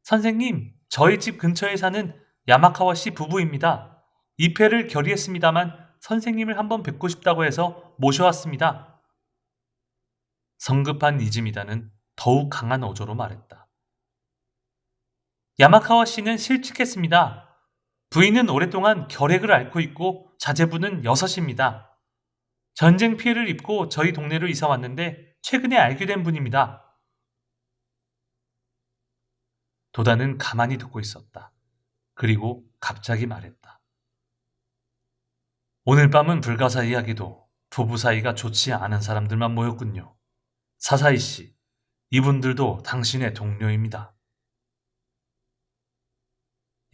선생님, 저희 집 근처에 사는 야마카와 씨 부부입니다. 입회를 결의했습니다만 선생님을 한번 뵙고 싶다고 해서 모셔왔습니다. 성급한 이즈미다는 더욱 강한 어조로 말했다. 야마카와 씨는 실직했습니다. 부인은 오랫동안 결핵을 앓고 있고 자제분은 6입니다. 전쟁 피해를 입고 저희 동네로 이사 왔는데 최근에 알게 된 분입니다. 도다는 가만히 듣고 있었다. 그리고 갑자기 말했다. 오늘 밤은 불가사의하게도 부부 사이가 좋지 않은 사람들만 모였군요. 사사이 씨, 이분들도 당신의 동료입니다.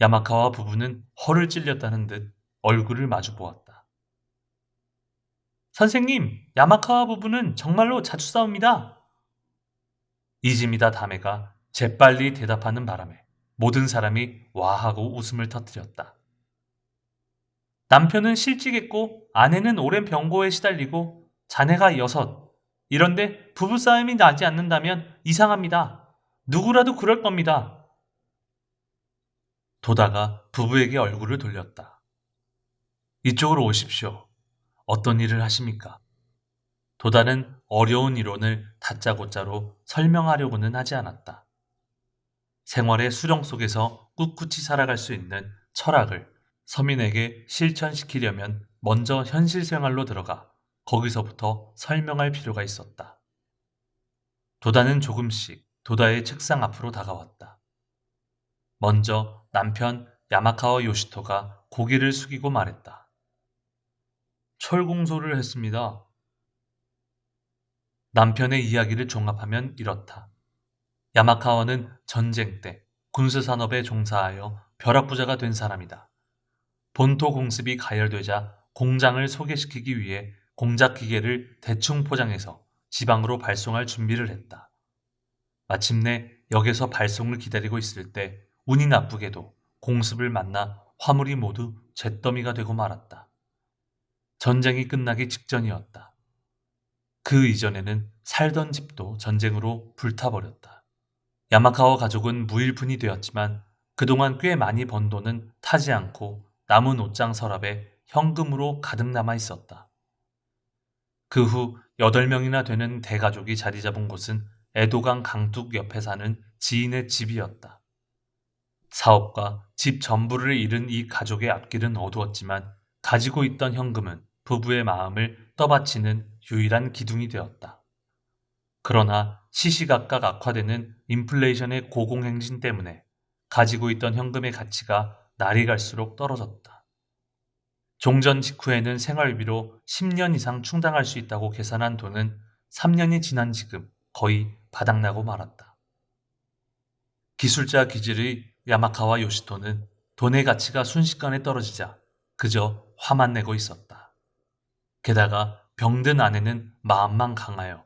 야마카와 부부는 허를 찔렸다는 듯 얼굴을 마주 보았다. 선생님, 야마카와 부부는 정말로 자주 싸웁니다. 이지미다 다메가 재빨리 대답하는 바람에 모든 사람이 와하고 웃음을 터뜨렸다. 남편은 실직했고 아내는 오랜 병고에 시달리고 자네가 6. 이런데 부부싸움이 나지 않는다면 이상합니다. 누구라도 그럴 겁니다. 도다가 부부에게 얼굴을 돌렸다. 이쪽으로 오십시오. 어떤 일을 하십니까? 도다는 어려운 이론을 다짜고짜로 설명하려고는 하지 않았다. 생활의 수렁 속에서 꿋꿋이 살아갈 수 있는 철학을 서민에게 실천시키려면 먼저 현실 생활로 들어가 거기서부터 설명할 필요가 있었다. 도다는 조금씩 도다의 책상 앞으로 다가왔다. 먼저 남편 야마카와 요시토가 고개를 숙이고 말했다. 철공소를 했습니다. 남편의 이야기를 종합하면 이렇다. 야마카와는 전쟁 때 군수산업에 종사하여 벼락부자가 된 사람이다. 본토 공습이 가열되자 공장을 소개시키기 위해 공작 기계를 대충 포장해서 지방으로 발송할 준비를 했다. 마침내 역에서 발송을 기다리고 있을 때 운이 나쁘게도 공습을 만나 화물이 모두 잿더미가 되고 말았다. 전쟁이 끝나기 직전이었다. 그 이전에는 살던 집도 전쟁으로 불타버렸다. 야마카와 가족은 무일푼이 되었지만 그동안 꽤 많이 번 돈은 타지 않고 남은 옷장 서랍에 현금으로 가득 남아 있었다. 그 후 8명이나 되는 대가족이 자리 잡은 곳은 에도강 강둑 옆에 사는 지인의 집이었다. 사업과 집 전부를 잃은 이 가족의 앞길은 어두웠지만 가지고 있던 현금은 부부의 마음을 떠받치는 유일한 기둥이 되었다. 그러나 시시각각 악화되는 인플레이션의 고공행진 때문에 가지고 있던 현금의 가치가 날이 갈수록 떨어졌다. 종전 직후에는 생활비로 10년 이상 충당할 수 있다고 계산한 돈은 3년이 지난 지금 거의 바닥나고 말았다. 기술자 기질의 야마카와 요시토는 돈의 가치가 순식간에 떨어지자 그저 화만 내고 있었다. 게다가 병든 아내는 마음만 강하여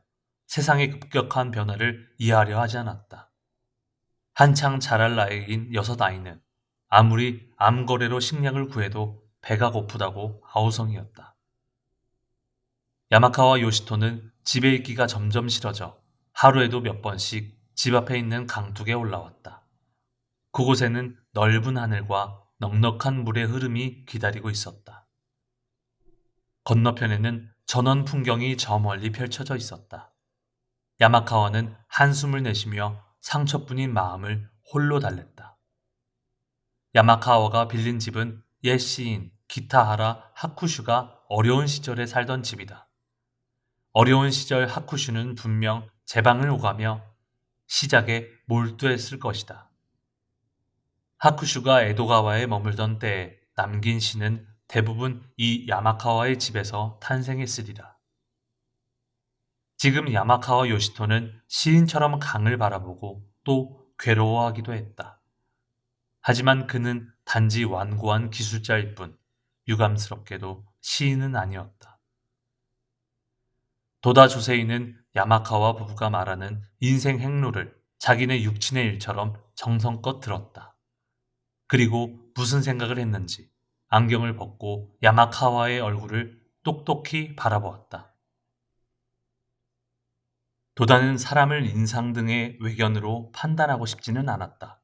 세상의 급격한 변화를 이해하려 하지 않았다. 한창 자랄 나이인 6아이는 아무리 암거래로 식량을 구해도 배가 고프다고 아우성이었다. 야마카와 요시토는 집에 있기가 점점 싫어져 하루에도 몇 번씩 집 앞에 있는 강둑에 올라왔다. 그곳에는 넓은 하늘과 넉넉한 물의 흐름이 기다리고 있었다. 건너편에는 전원 풍경이 저 멀리 펼쳐져 있었다. 야마카와는 한숨을 내쉬며 상처뿐인 마음을 홀로 달랬다. 야마카와가 빌린 집은 옛 시인 기타하라 하쿠슈가 어려운 시절에 살던 집이다. 어려운 시절 하쿠슈는 분명 제 방을 오가며 시작에 몰두했을 것이다. 하쿠슈가 에도가와에 머물던 때에 남긴 시는 대부분 이 야마카와의 집에서 탄생했으리라. 지금 야마카와 요시토는 시인처럼 강을 바라보고 또 괴로워하기도 했다. 하지만 그는 단지 완고한 기술자일 뿐 유감스럽게도 시인은 아니었다. 도다 조세이는 야마카와 부부가 말하는 인생 행로를 자기네 육친의 일처럼 정성껏 들었다. 그리고 무슨 생각을 했는지 안경을 벗고 야마카와의 얼굴을 똑똑히 바라보았다. 도다는 사람을 인상 등의 외견으로 판단하고 싶지는 않았다.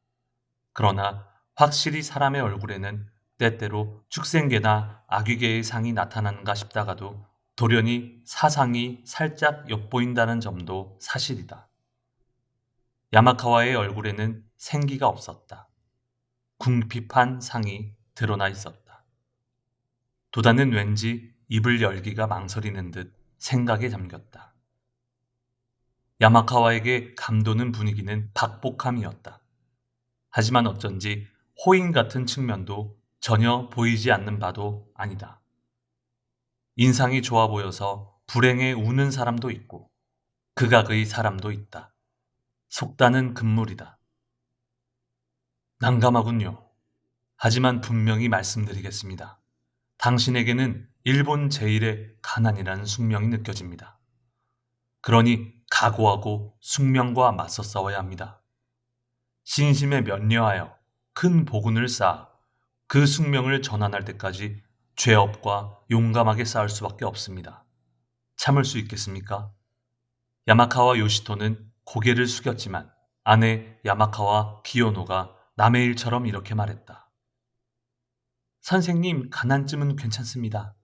그러나 확실히 사람의 얼굴에는 때때로 축생계나 아귀계의 상이 나타나는가 싶다가도 돌연히 사상이 살짝 엿보인다는 점도 사실이다. 야마카와의 얼굴에는 생기가 없었다. 궁핍한 상이 드러나 있었다. 도다는 왠지 입을 열기가 망설이는 듯 생각에 잠겼다. 야마카와에게 감도는 분위기는 박복함이었다. 하지만 어쩐지 호인 같은 측면도 전혀 보이지 않는 바도 아니다. 인상이 좋아 보여서 불행에 우는 사람도 있고 극악의 사람도 있다. 속단은 금물이다. 난감하군요. 하지만 분명히 말씀드리겠습니다. 당신에게는 일본 제일의 가난이라는 숙명이 느껴집니다. 그러니 각오하고 숙명과 맞서 싸워야 합니다. 신심에 면려하여 큰 복운을 쌓아 그 숙명을 전환할 때까지 죄업과 용감하게 싸울 수밖에 없습니다. 참을 수 있겠습니까? 야마카와 요시토는 고개를 숙였지만 아내 야마카와 기요노가 남의 일처럼 이렇게 말했다. 선생님, 가난쯤은 괜찮습니다.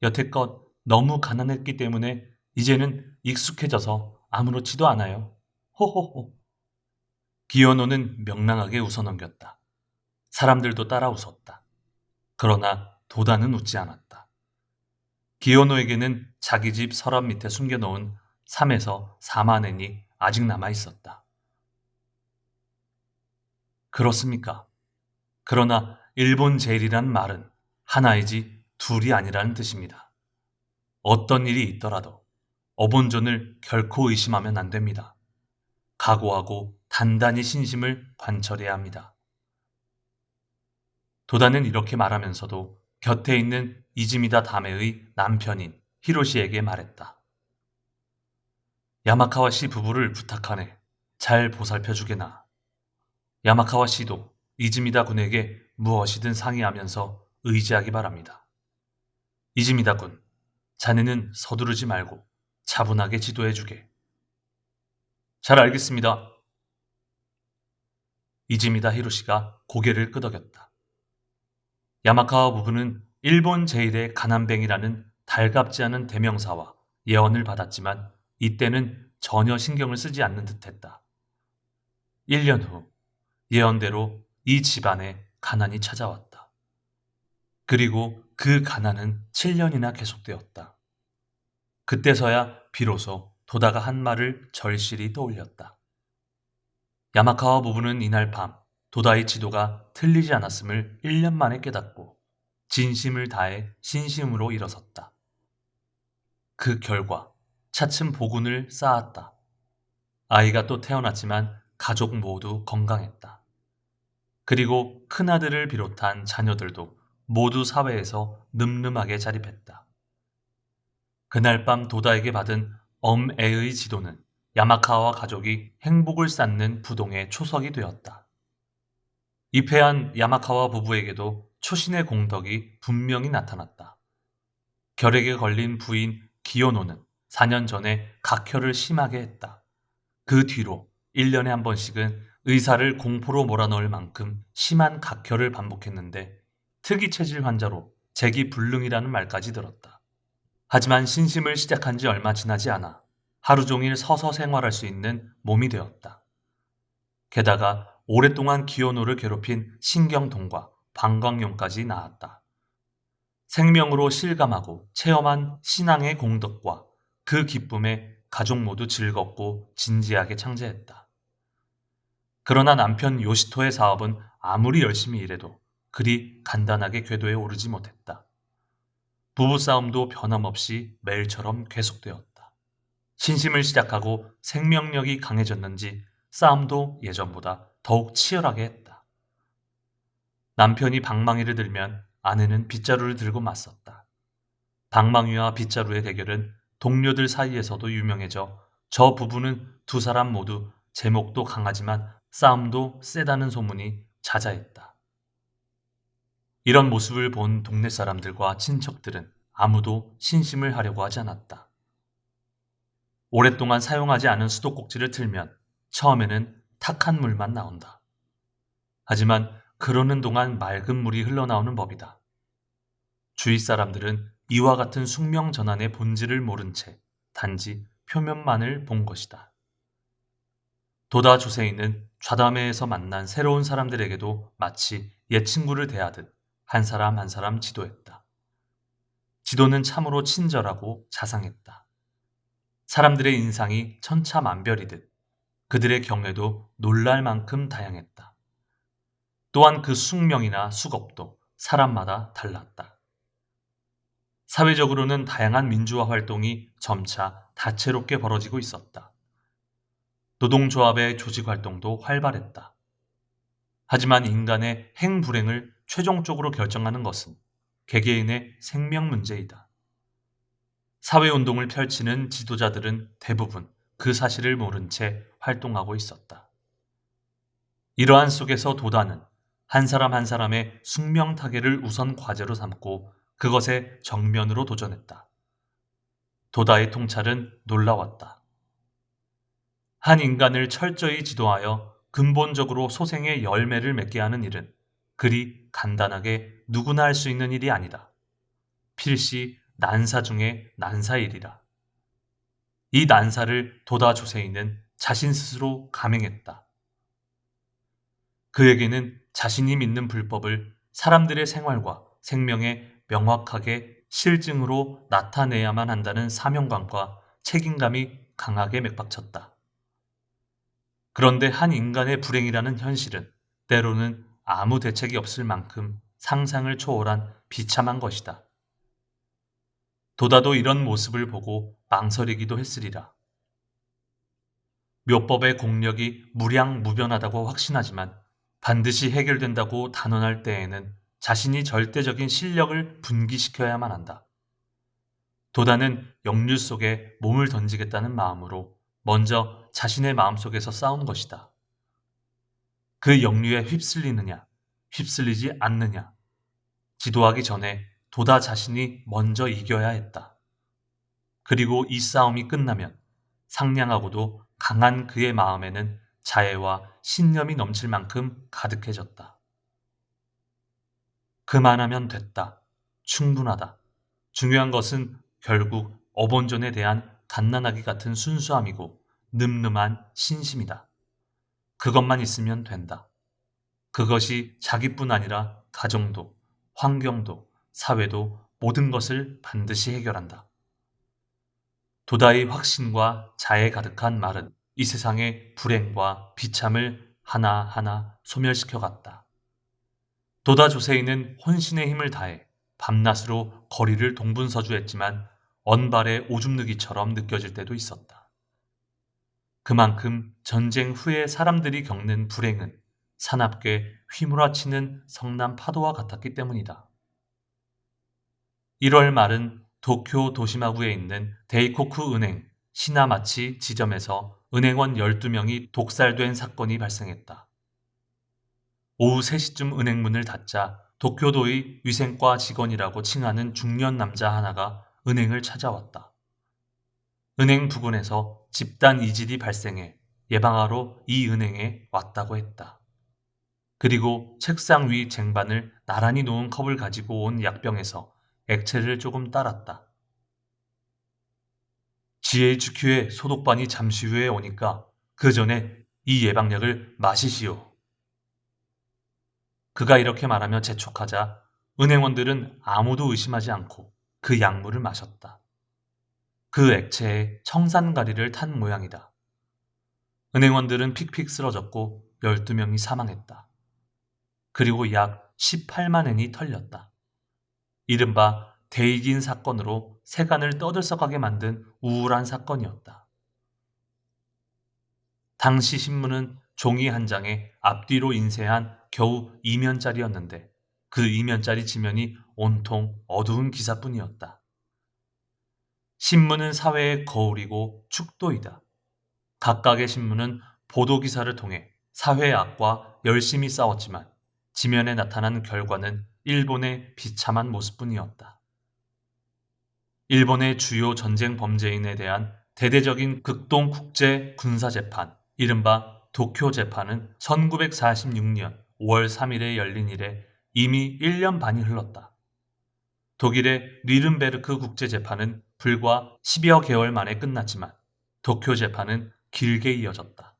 여태껏 너무 가난했기 때문에 이제는 익숙해져서 아무렇지도 않아요. 호호호. 기요노는 명랑하게 웃어넘겼다. 사람들도 따라 웃었다. 그러나 도다는 웃지 않았다. 기요노에게는 자기 집 서랍 밑에 숨겨놓은 3에서 4만 엔이 아직 남아 있었다. 그렇습니까? 그러나 일본 제일이란 말은 하나이지 둘이 아니라는 뜻입니다. 어떤 일이 있더라도 어본존을 결코 의심하면 안 됩니다. 각오하고 단단히 신심을 관철해야 합니다. 도다는 이렇게 말하면서도 곁에 있는 이즈미다 다메의 남편인 히로시에게 말했다. 야마카와 씨 부부를 부탁하네. 잘 보살펴주게나. 야마카와 씨도 이즈미다 군에게 무엇이든 상의하면서 의지하기 바랍니다. 이즈미다 군, 자네는 서두르지 말고 차분하게 지도해주게. 잘 알겠습니다. 이즈미다 히로시가 고개를 끄덕였다. 야마카와 부부는 일본 제일의 가난뱅이라는 달갑지 않은 대명사와 예언을 받았지만 이때는 전혀 신경을 쓰지 않는 듯했다. 1년 후 예언대로 이 집안에 가난이 찾아왔다. 그리고 그 가난은 7년이나 계속되었다. 그때서야 비로소 도다가 한 말을 절실히 떠올렸다. 야마카와 부부는 이날 밤 도다의 지도가 틀리지 않았음을 1년 만에 깨닫고 진심을 다해 신심으로 일어섰다. 그 결과 차츰 복운을 쌓았다. 아이가 또 태어났지만 가족 모두 건강했다. 그리고 큰아들을 비롯한 자녀들도 모두 사회에서 늠름하게 자립했다. 그날 밤 도다에게 받은 엄애의 지도는 야마카와 가족이 행복을 쌓는 부동의 초석이 되었다. 입회한 야마카와 부부에게도 초신의 공덕이 분명히 나타났다. 결핵에 걸린 부인 기요노는 4년 전에 각혈을 심하게 했다. 그 뒤로 1년에 한 번씩은 의사를 공포로 몰아넣을 만큼 심한 각혈을 반복했는데 특이 체질 환자로 재기불능이라는 말까지 들었다. 하지만 신심을 시작한 지 얼마 지나지 않아 하루 종일 서서 생활할 수 있는 몸이 되었다. 게다가 오랫동안 기요노를 괴롭힌 신경통과 방광염까지 나았다. 생명으로 실감하고 체험한 신앙의 공덕과 그 기쁨에 가족 모두 즐겁고 진지하게 창제했다. 그러나 남편 요시토의 사업은 아무리 열심히 일해도 그리 간단하게 궤도에 오르지 못했다. 부부싸움도 변함없이 매일처럼 계속되었다. 신심을 시작하고 생명력이 강해졌는지 싸움도 예전보다 더욱 치열하게 했다. 남편이 방망이를 들면 아내는 빗자루를 들고 맞섰다. 방망이와 빗자루의 대결은 동료들 사이에서도 유명해져 저 부부는 두 사람 모두 제목도 강하지만 싸움도 세다는 소문이 자자했다. 이런 모습을 본 동네 사람들과 친척들은 아무도 신심을 하려고 하지 않았다. 오랫동안 사용하지 않은 수도꼭지를 틀면 처음에는 탁한 물만 나온다. 하지만 그러는 동안 맑은 물이 흘러나오는 법이다. 주위 사람들은 이와 같은 숙명 전환의 본질을 모른 채 단지 표면만을 본 것이다. 도다 조세이는 좌담회에서 만난 새로운 사람들에게도 마치 옛 친구를 대하듯 한 사람 한 사람 지도했다. 지도는 참으로 친절하고 자상했다. 사람들의 인상이 천차만별이듯 그들의 경애도 놀랄 만큼 다양했다. 또한 그 숙명이나 수급도 사람마다 달랐다. 사회적으로는 다양한 민주화 활동이 점차 다채롭게 벌어지고 있었다. 노동조합의 조직 활동도 활발했다. 하지만 인간의 행불행을 최종적으로 결정하는 것은 개개인의 생명 문제이다. 사회운동을 펼치는 지도자들은 대부분 그 사실을 모른 채 활동하고 있었다. 이러한 속에서 도다는 한 사람 한 사람의 숙명 타개를 우선 과제로 삼고 그것에 정면으로 도전했다. 도다의 통찰은 놀라웠다. 한 인간을 철저히 지도하여 근본적으로 소생의 열매를 맺게 하는 일은 그리 간단하게 누구나 할 수 있는 일이 아니다. 필시 난사 중에 난사일이라. 이 난사를 도다 조세이는 자신 스스로 감행했다. 그에게는 자신이 믿는 불법을 사람들의 생활과 생명에 명확하게 실증으로 나타내야만 한다는 사명감과 책임감이 강하게 맥박쳤다. 그런데 한 인간의 불행이라는 현실은 때로는 아무 대책이 없을 만큼 상상을 초월한 비참한 것이다. 도다도 이런 모습을 보고 망설이기도 했으리라. 묘법의 공력이 무량무변하다고 확신하지만 반드시 해결된다고 단언할 때에는 자신이 절대적인 실력을 분기시켜야만 한다. 도다는 역류 속에 몸을 던지겠다는 마음으로 먼저 자신의 마음속에서 싸운 것이다. 그 역류에 휩쓸리느냐, 휩쓸리지 않느냐. 지도하기 전에 도다 자신이 먼저 이겨야 했다. 그리고 이 싸움이 끝나면 상냥하고도 강한 그의 마음에는 자애와 신념이 넘칠 만큼 가득해졌다. 그만하면 됐다. 충분하다. 중요한 것은 결국 어본존에 대한 갓난아기 같은 순수함이고 늠름한 신심이다. 그것만 있으면 된다. 그것이 자기뿐 아니라 가정도, 환경도, 사회도 모든 것을 반드시 해결한다. 도다의 확신과 자애 가득한 말은 이 세상의 불행과 비참을 하나하나 소멸시켜갔다. 도다 조세이는 혼신의 힘을 다해 밤낮으로 거리를 동분서주했지만 언발의 오줌 누기처럼 느껴질 때도 있었다. 그만큼 전쟁 후에 사람들이 겪는 불행은 사납게 휘몰아치는 성남 파도와 같았기 때문이다. 1월 말은 도쿄 도시마구에 있는 데이코쿠 은행 시나마치 지점에서 은행원 12명이 독살된 사건이 발생했다. 오후 3시쯤 은행 문을 닫자 도쿄도의 위생과 직원이라고 칭하는 중년 남자 하나가 은행을 찾아왔다. 은행 부근에서 집단 이질이 발생해 예방하러 이 은행에 왔다고 했다. 그리고 책상 위 쟁반을 나란히 놓은 컵을 가지고 온 약병에서 액체를 조금 따랐다. GHQ의 소독반이 잠시 후에 오니까 그 전에 이 예방약을 마시시오. 그가 이렇게 말하며 재촉하자 은행원들은 아무도 의심하지 않고 그 약물을 마셨다. 그 액체에 청산가리를 탄 모양이다. 은행원들은 픽픽 쓰러졌고 12명이 사망했다. 그리고 약 18만 엔이 털렸다. 이른바 대이긴 사건으로 세간을 떠들썩하게 만든 우울한 사건이었다. 당시 신문은 종이 한 장에 앞뒤로 인쇄한 겨우 2면짜리였는데 그 2면짜리 지면이 온통 어두운 기사뿐이었다. 신문은 사회의 거울이고 축도이다. 각각의 신문은 보도기사를 통해 사회의 악과 열심히 싸웠지만 지면에 나타난 결과는 일본의 비참한 모습뿐이었다. 일본의 주요 전쟁 범죄인에 대한 대대적인 극동 국제 군사재판, 이른바 도쿄 재판은 1946년 5월 3일에 열린 이래 이미 1년 반이 흘렀다. 독일의 뉘른베르크 국제재판은 불과 10여 개월 만에 끝났지만 도쿄 재판은 길게 이어졌다.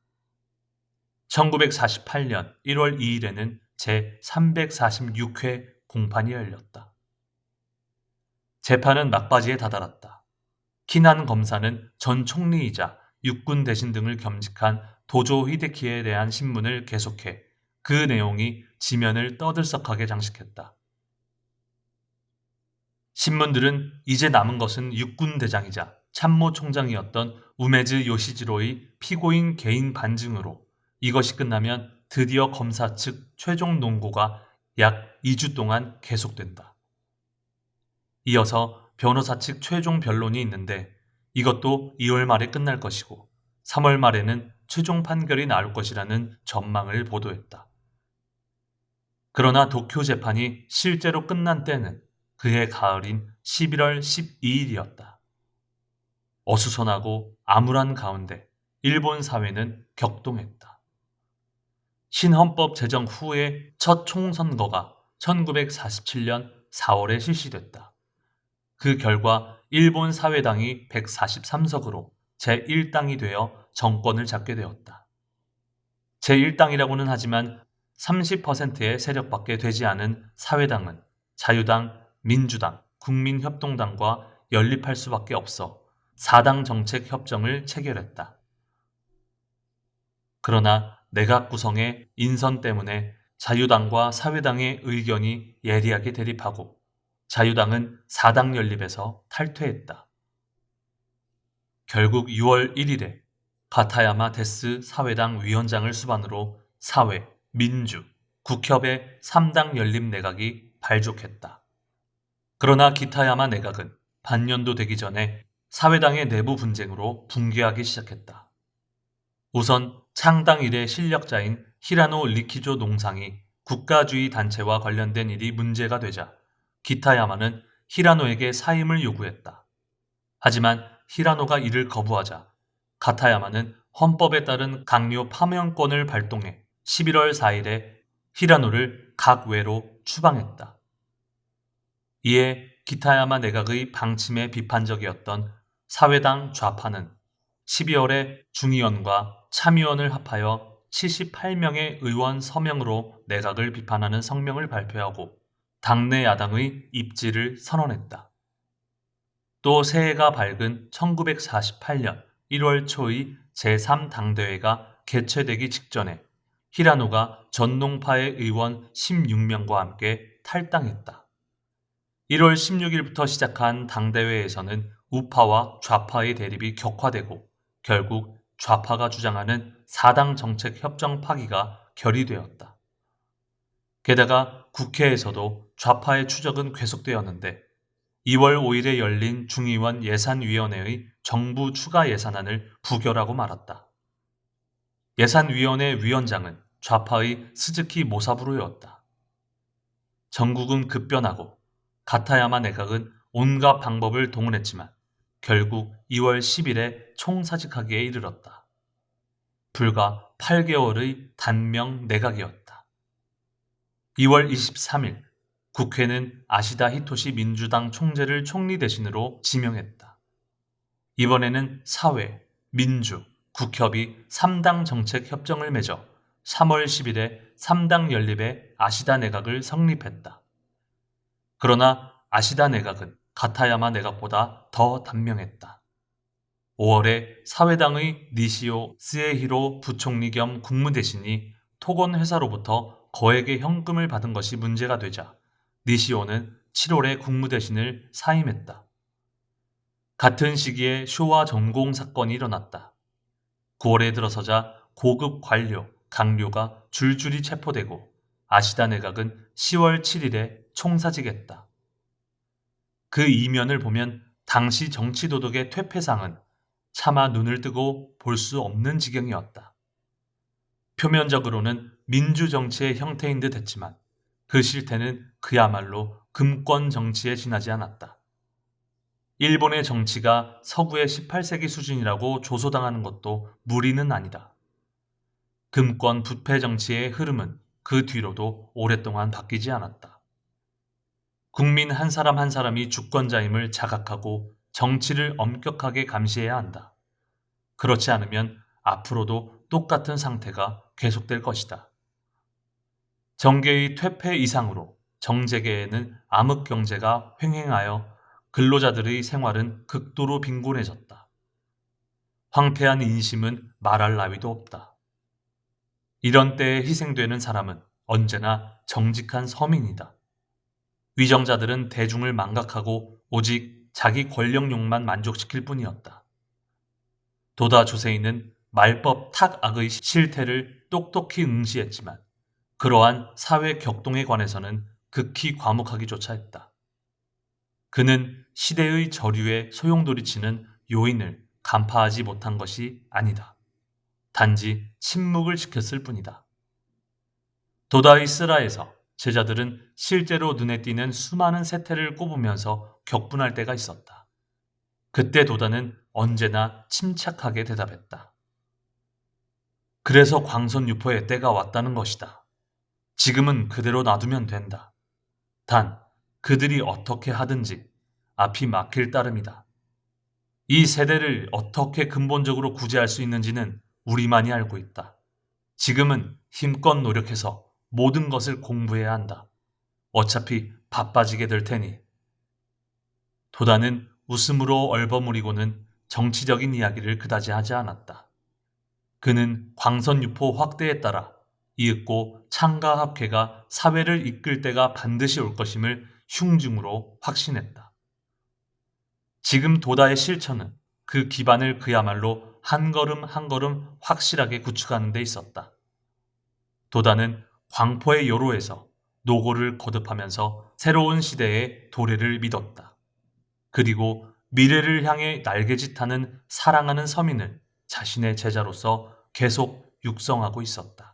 1948년 1월 2일에는 제346회 공판이 열렸다. 재판은 막바지에 다다랐다. 키난 검사는 전 총리이자 육군 대신 등을 겸직한 도조 히데키에 대한 신문을 계속해 그 내용이 지면을 떠들썩하게 장식했다. 신문들은 이제 남은 것은 육군 대장이자 참모총장이었던 우메즈 요시지로의 피고인 개인 반증으로 이것이 끝나면 드디어 검사 측 최종 논고가 약 2주 동안 계속된다. 이어서 변호사 측 최종 변론이 있는데 이것도 2월 말에 끝날 것이고 3월 말에는 최종 판결이 나올 것이라는 전망을 보도했다. 그러나 도쿄 재판이 실제로 끝난 때는 그해 가을인 11월 12일이었다. 어수선하고 암울한 가운데 일본 사회는 격동했다. 신헌법 제정 후의 첫 총선거가 1947년 4월에 실시됐다. 그 결과 일본 사회당이 143석으로 제1당이 되어 정권을 잡게 되었다. 제1당이라고는 하지만 30%의 세력밖에 되지 않은 사회당은 자유당, 민주당, 국민협동당과 연립할 수밖에 없어 4당 정책 협정을 체결했다. 그러나 내각 구성의 인선 때문에 자유당과 사회당의 의견이 예리하게 대립하고 자유당은 4당 연립에서 탈퇴했다. 결국 6월 1일에 가타야마 데스 사회당 위원장을 수반으로 사회, 민주, 국협의 3당 연립 내각이 발족했다. 그러나 기타야마 내각은 반년도 되기 전에 사회당의 내부 분쟁으로 붕괴하기 시작했다. 우선 창당 이래 실력자인 히라노 리키조 농상이 국가주의 단체와 관련된 일이 문제가 되자 기타야마는 히라노에게 사임을 요구했다. 하지만 히라노가 이를 거부하자 가타야마는 헌법에 따른 강요 파면권을 발동해 11월 4일에 히라노를 각외로 추방했다. 이에 기타야마 내각의 방침에 비판적이었던 사회당 좌파는 12월에 중의원과 참의원을 합하여 78명의 의원 서명으로 내각을 비판하는 성명을 발표하고 당내 야당의 입지를 선언했다. 또 새해가 밝은 1948년 1월 초의 제3당대회가 개최되기 직전에 히라노가 전농파의 의원 16명과 함께 탈당했다. 1월 16일부터 시작한 당대회에서는 우파와 좌파의 대립이 격화되고 결국 좌파가 주장하는 4당 정책 협정 파기가 결의되었다. 게다가 국회에서도 좌파의 추적은 계속되었는데 2월 5일에 열린 중의원 예산위원회의 정부 추가 예산안을 부결하고 말았다. 예산위원회 위원장은 좌파의 스즈키 모사부로였다. 전국은 급변하고 가타야마 내각은 온갖 방법을 동원했지만 결국 2월 10일에 총사직하기에 이르렀다. 불과 8개월의 단명 내각이었다. 2월 23일 국회는 아시다 히토시 민주당 총재를 총리 대신으로 지명했다. 이번에는 사회, 민주, 국협이 3당 정책 협정을 맺어 3월 10일에 3당 연립의 아시다 내각을 성립했다. 그러나 아시다 내각은 가타야마 내각보다 더 단명했다. 5월에 사회당의 니시오 스에히로 부총리 겸 국무대신이 토건 회사로부터 거액의 현금을 받은 것이 문제가 되자 니시오는 7월에 국무대신을 사임했다. 같은 시기에 쇼와 전공 사건이 일어났다. 9월에 들어서자 고급 관료, 강료가 줄줄이 체포되고 아시다 내각은 10월 7일에 총사직했다. 그 이면을 보면 당시 정치도덕의 퇴폐상은 차마 눈을 뜨고 볼 수 없는 지경이었다. 표면적으로는 민주정치의 형태인 듯 했지만 그 실태는 그야말로 금권 정치에 지나지 않았다. 일본의 정치가 서구의 18세기 수준이라고 조소당하는 것도 무리는 아니다. 금권 부패 정치의 흐름은 그 뒤로도 오랫동안 바뀌지 않았다. 국민 한 사람 한 사람이 주권자임을 자각하고 정치를 엄격하게 감시해야 한다. 그렇지 않으면 앞으로도 똑같은 상태가 계속될 것이다. 정계의 퇴폐 이상으로 정재계에는 암흑경제가 횡행하여 근로자들의 생활은 극도로 빈곤해졌다. 황폐한 인심은 말할 나위도 없다. 이런 때에 희생되는 사람은 언제나 정직한 서민이다. 위정자들은 대중을 망각하고 오직 자기 권력욕만 만족시킬 뿐이었다. 도다 조세이는 말법 탁악의 실태를 똑똑히 응시했지만 그러한 사회 격동에 관해서는 극히 과묵하기조차 했다. 그는 시대의 저류에 소용돌이치는 요인을 간파하지 못한 것이 아니다. 단지 침묵을 지켰을 뿐이다. 도다의 쓰라에서 제자들은 실제로 눈에 띄는 수많은 세태를 꼽으면서 격분할 때가 있었다. 그때 도다는 언제나 침착하게 대답했다. 그래서 광선유포의 때가 왔다는 것이다. 지금은 그대로 놔두면 된다. 단 그들이 어떻게 하든지 앞이 막힐 따름이다. 이 세대를 어떻게 근본적으로 구제할 수 있는지는 우리만이 알고 있다. 지금은 힘껏 노력해서 모든 것을 공부해야 한다. 어차피 바빠지게 될 테니. 도다는 웃음으로 얼버무리고는 정치적인 이야기를 그다지 하지 않았다. 그는 광선유포 확대에 따라 이윽고 창가합회가 사회를 이끌 때가 반드시 올 것임을 흉중으로 확신했다. 지금 도다의 실천은 그 기반을 그야말로 한 걸음 한 걸음 확실하게 구축하는 데 있었다. 도다는 광포의 요로에서 노고를 거듭하면서 새로운 시대의 도래를 믿었다. 그리고 미래를 향해 날개짓하는 사랑하는 서민을 자신의 제자로서 계속 육성하고 있었다.